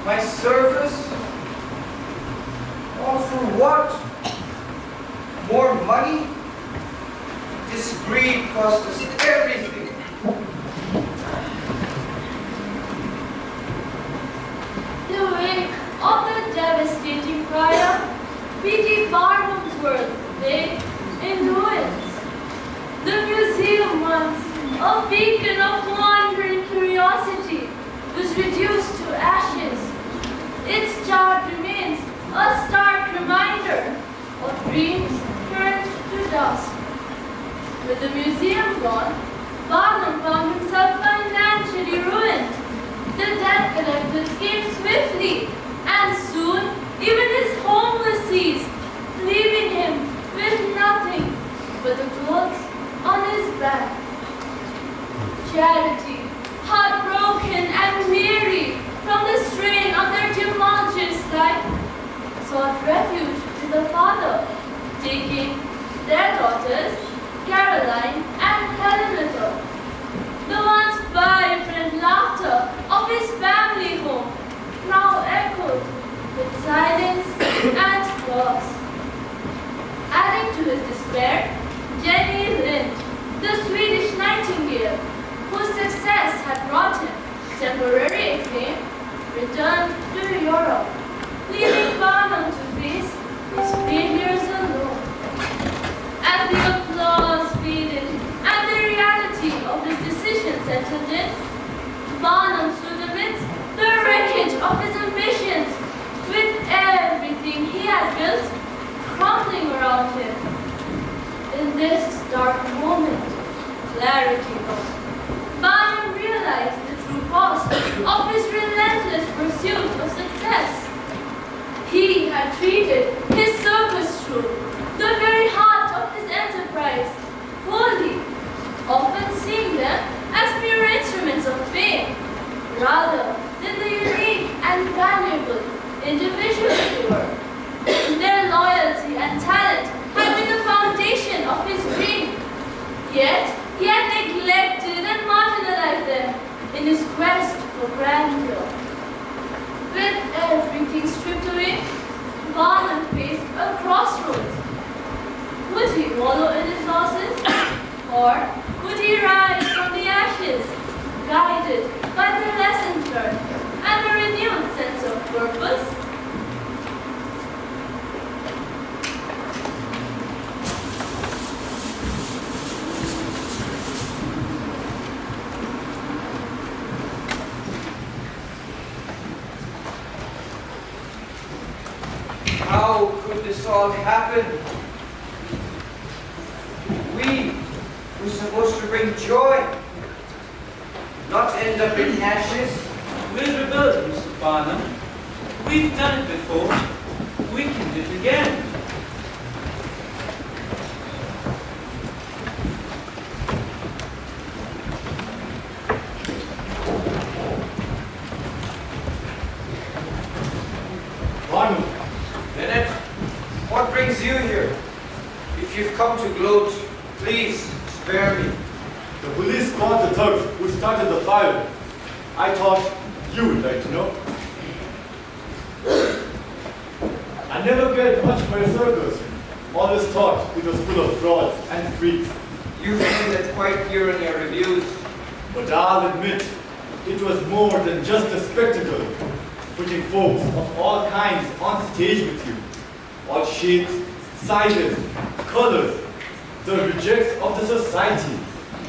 My service. All for what? More money? This greed cost us everything. The wake of the devastating fire, P.T. Barnum's world lay in ruins. The museum, once a beacon of wonder and curiosity, was reduced to ashes. Its charred remains a stark reminder of dreams turned to dust. With the museum gone, Barnum found himself financially ruined. The debt collectors came swiftly, and soon even his home was seized, leaving him with nothing but the clothes on his back. Charity, heartbroken and weary from the strain of their tumultuous life, sought refuge in the father, taking their daughters, Caroline and Helen with her. The once vibrant laughter of his family home now echoed with silence and loss. Adding to his despair, Jenny Lind, the Swedish nightingale, whose success had brought him temporary acclaim, returned to Europe, leaving Barnum to face his failures alone. As the applause faded and the reality of his decision settled in, Barnum stood amidst the wreckage of his ambitions, with everything he had built crumbling around him. In this dark moment, popularity though. Barnum realized the true cost of his relentless pursuit of success. He had treated his circus troupe, the very heart of his enterprise, wholly, often seeing them as mere instruments of fame, rather than the unique and valuable individuals they were. Their loyalty and talent had been the foundation of his dream, yet he had neglected and marginalized them in his quest for grandeur. With everything stripped away, Barnum faced a crossroads. Would he wallow in his losses, or would he rise from the ashes, guided by the lessons learned and a renewed sense of purpose? How could this all happen? We were supposed to bring joy, not end up in ashes. We'll rebuild, Mr. Barnum. We've done it before. We can do it again. Barnum, Bennett, what brings you here? If you've come to gloat, please spare me. the police caught the thugs who started the fire. I thought you would like to know. I never cared much for a circus. Always thought it was full of frauds and freaks. You've made that quite clear in your reviews. But I'll admit, it was more than just a spectacle. Putting folks of all kinds on stage with you. All shapes, sizes, colors, the rejects of the society,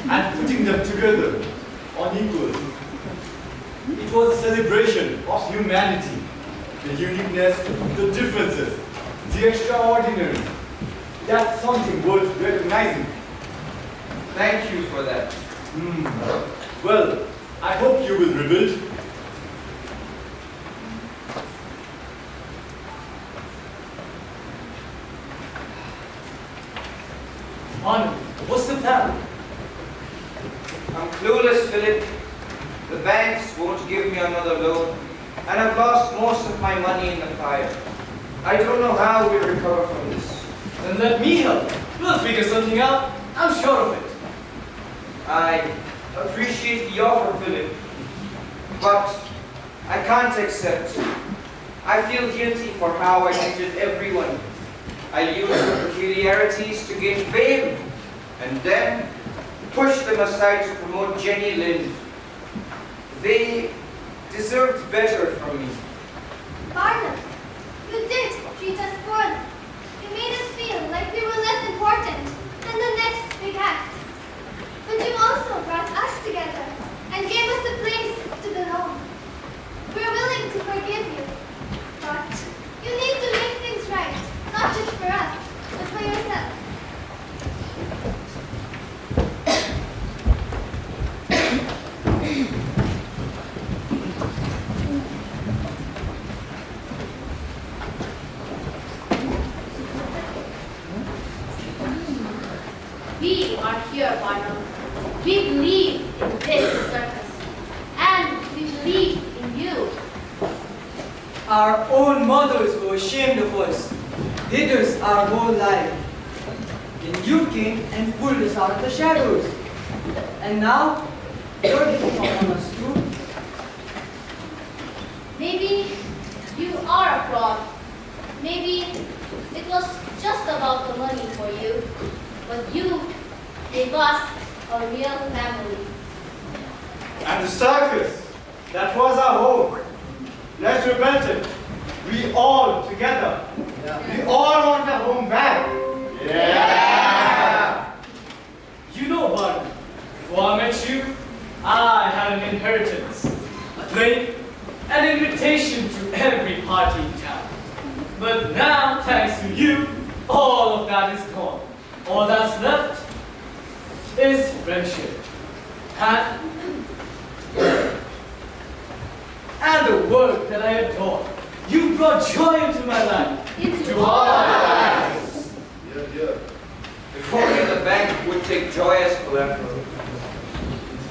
and putting them together on equals. It was a celebration of humanity, the uniqueness, the differences, the extraordinary. That's something worth recognizing. Thank you for that. Well, I hope you will rebuild. Barnum, what's the plan? I'm clueless, Philip. The banks won't give me another loan, and I've lost most of my money in the fire. I don't know how we'll recover from this. Then let me help. We'll figure something out. I'm sure of it. I appreciate the offer, Philip, but I can't accept. I feel guilty for how I treated everyone. I used their peculiarities to gain fame, and then pushed them aside to promote Jenny Lind. They deserved better from me. Barnum, you did treat us poorly. You made us feel like we were less important than the next big act. But you also brought us together and gave us a place to belong. We're willing to forgive you, but you need to make things right, not just for us, but for yourself. We are here, Barnum. We believe in this circus, and we believe in you. Our own mothers were ashamed of us, hid us our whole life. Then you came and pulled us out of the shadows. And now, you're giving up on us too. Maybe you are a fraud. Maybe it was just about the money for you, but you gave us a real family. And the circus, that was our home. Let's rebuild it. We all together. We all want our home back. Yeah! You know, Barnum, before I met you, I had an inheritance, a plane, an invitation to every party in town. But now, thanks to you, all of that is gone. All that's left is friendship. And the work that I adore. You brought joy into my life. Into all my lives. If only the bank would take joy as collateral.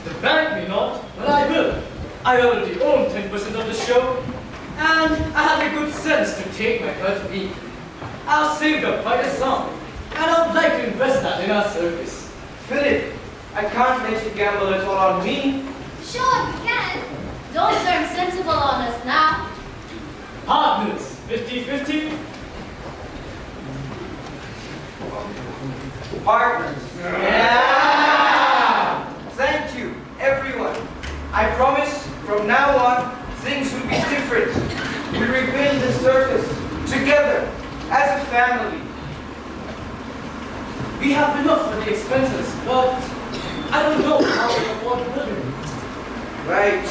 The bank may not, but I will. I already own 10% of the show, and I have the good sense to take my cut fee. I've saved up quite a sum, and I would like to invest that in our circus. Philip, I can't let you gamble it all on me. Sure, you can. Don't turn sensible on us now. Partners, 50-50. Partners. Yeah! Thank you, everyone. I promise from now on, things will be different. We rebuild the circus together as a family. We have enough for the expenses, but I don't know how to afford living. Right.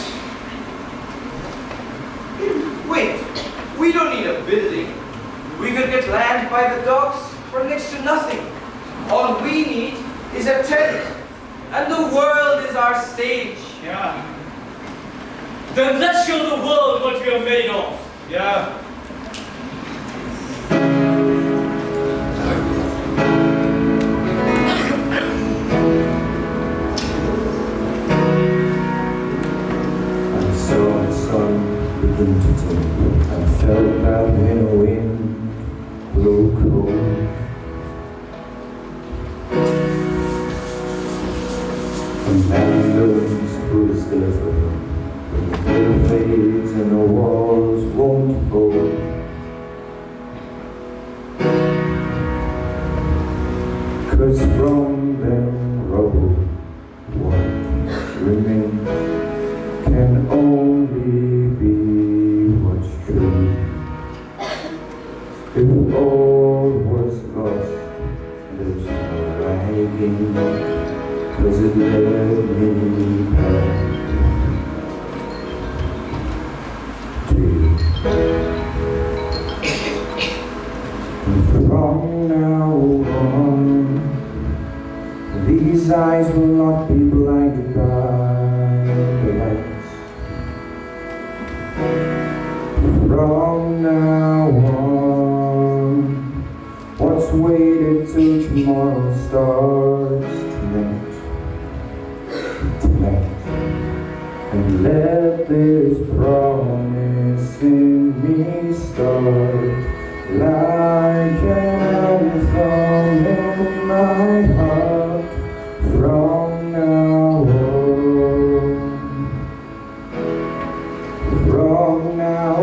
Wait, we don't need a building. We could get land by the docks for next to nothing. All we need is a tent, and the world is our stage. Yeah. Then let's show the world what we are made of. Yeah. I saw the sun begin to dim. I felt that winter wind blow cold. A man learns who is delivered when the glitter fades and the walls won't hold. Cause from them rubble what remains can only be what's true. If all was lost, there's no lagging, 'cause it led me back to you. And from now on, these eyes will not be blinded by the lights. From now on, what's waited till tomorrow starts tonight. And let this promise in me start like an anthem in my heart. From now on, from now on.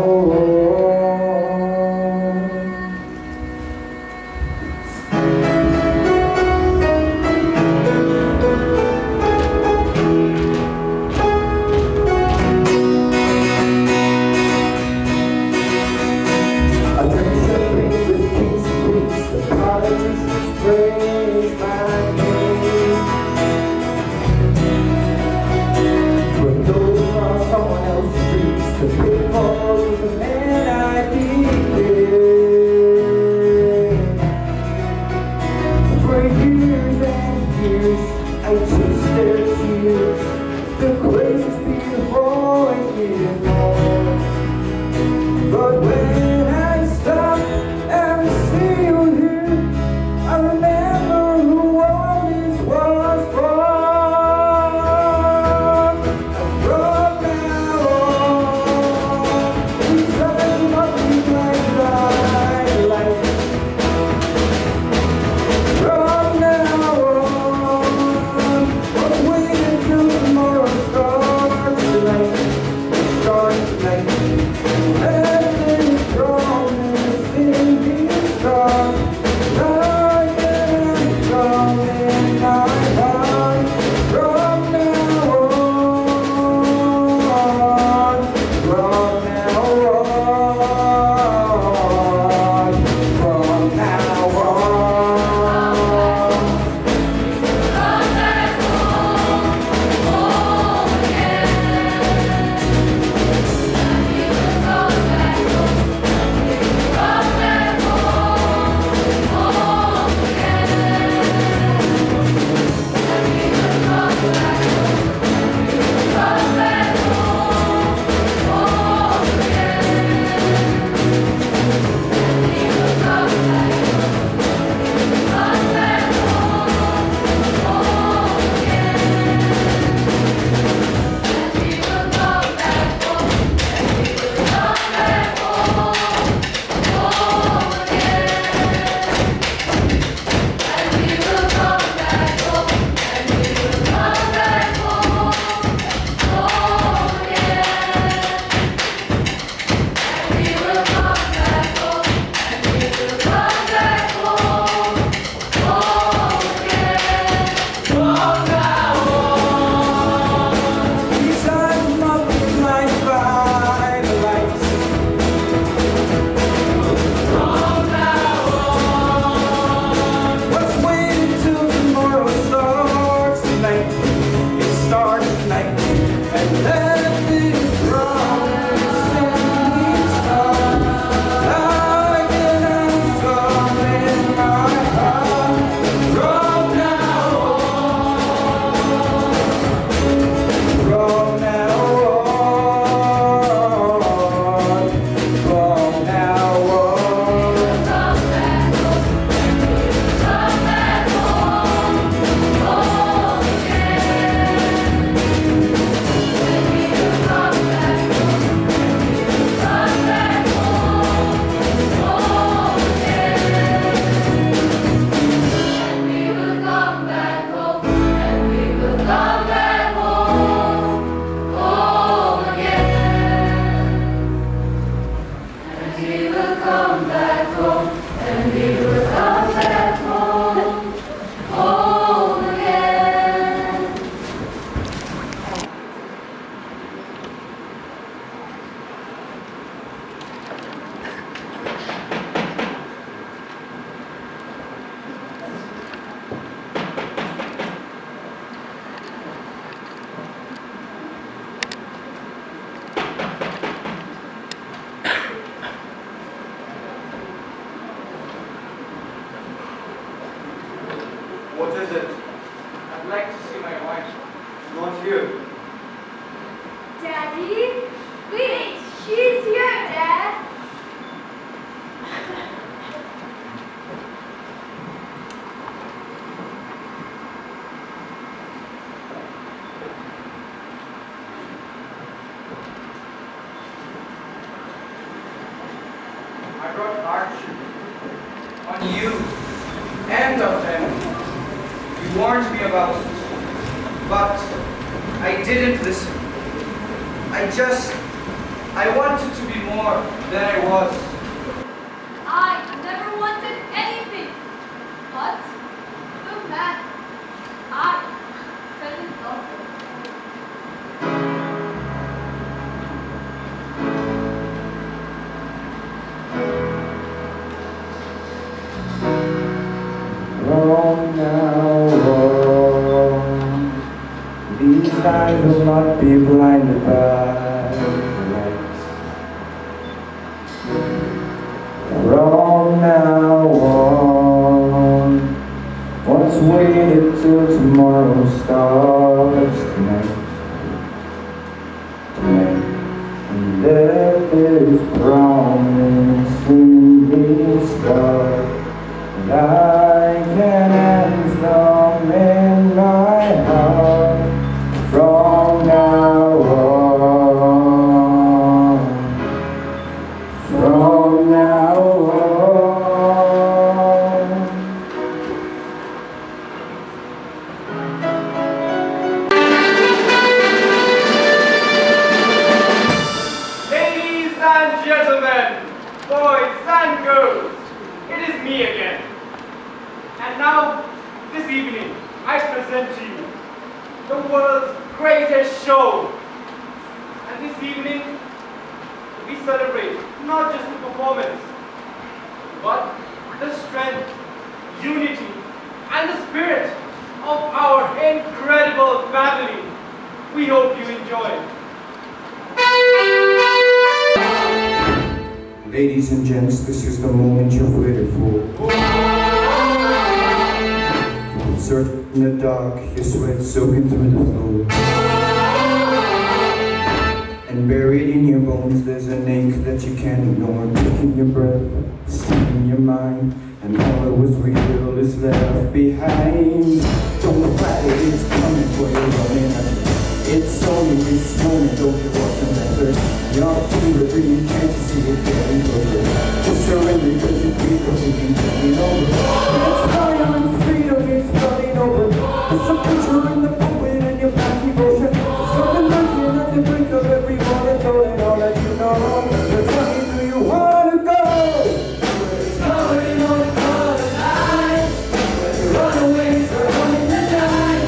I drink champagne with kings and queens, the politicians praise my name. But those are someone else's dreams, the pitfalls of the man I became. For years and years, I chased their tears, the crazy people always needed more. But when I stop and see you here, I remember who all this was for. And from now on, these eyes must be blinded by light. From now on, These eyes will not be blinded by the lights. Let's wait until tomorrow starts tonight. It starts tonight. And let this promise start like an anthem in my heart. From now on, from now on, from now on. What is it? I'd like to see my wife. Not here. Daddy? Wait, she's here, Dad. I brought hardship on you and of them. You warned me about it, but I didn't listen. I wanted to be more than I was. I never wanted anything but the man I fell in love with. From now on, these eyes will not be blinded by the lights. From now on, once waited till tomorrow starts tonight. Tonight, and let this promise in me start. Like an anthem in my heart. From now on, from now on. Ladies and gentlemen, boys and girls, it is me again. And now, this evening, I present to you the world's greatest show. And this evening, we celebrate not just the performance, but the strength, unity, and the spirit of our incredible family. We hope you enjoy. Ladies and gents, this is the moment you've waited for. Searching in the dark, your sweat soaking through the floor. And buried in your bones, there's an ache that you can't ignore. Taking your breath, stealing your mind, and all that was real is left behind. Don't fight it, it's coming for you, running. It's only this moment, don't you want to matter? Your fever dream, can't you see it getting closer? Just surrender because you feel the feeling coming over. It's fire and freedom, it's starting over. There's a picture in the poet and your back devotion. Something lurking at the brink of every morning, telling all that you know. But tell me, do you want to go? It's going on the night. When the runaways are running the night.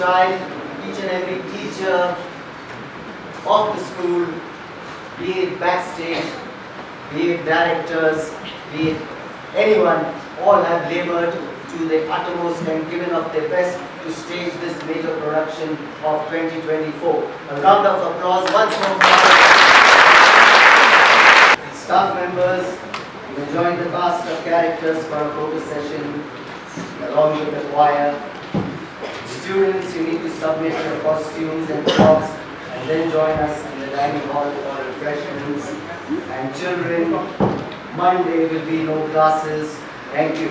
child, each and every teacher of the school, be it backstage, be it directors, be it anyone, all have labored to the uttermost and given of their best to stage this major production of 2024. A round of applause once more for our staff members. You will join the cast of characters for a photo session along with the choir. Students, you need to submit your costumes and props and then join us in the dining hall for refreshments. And children, Monday will be no classes. Thank you.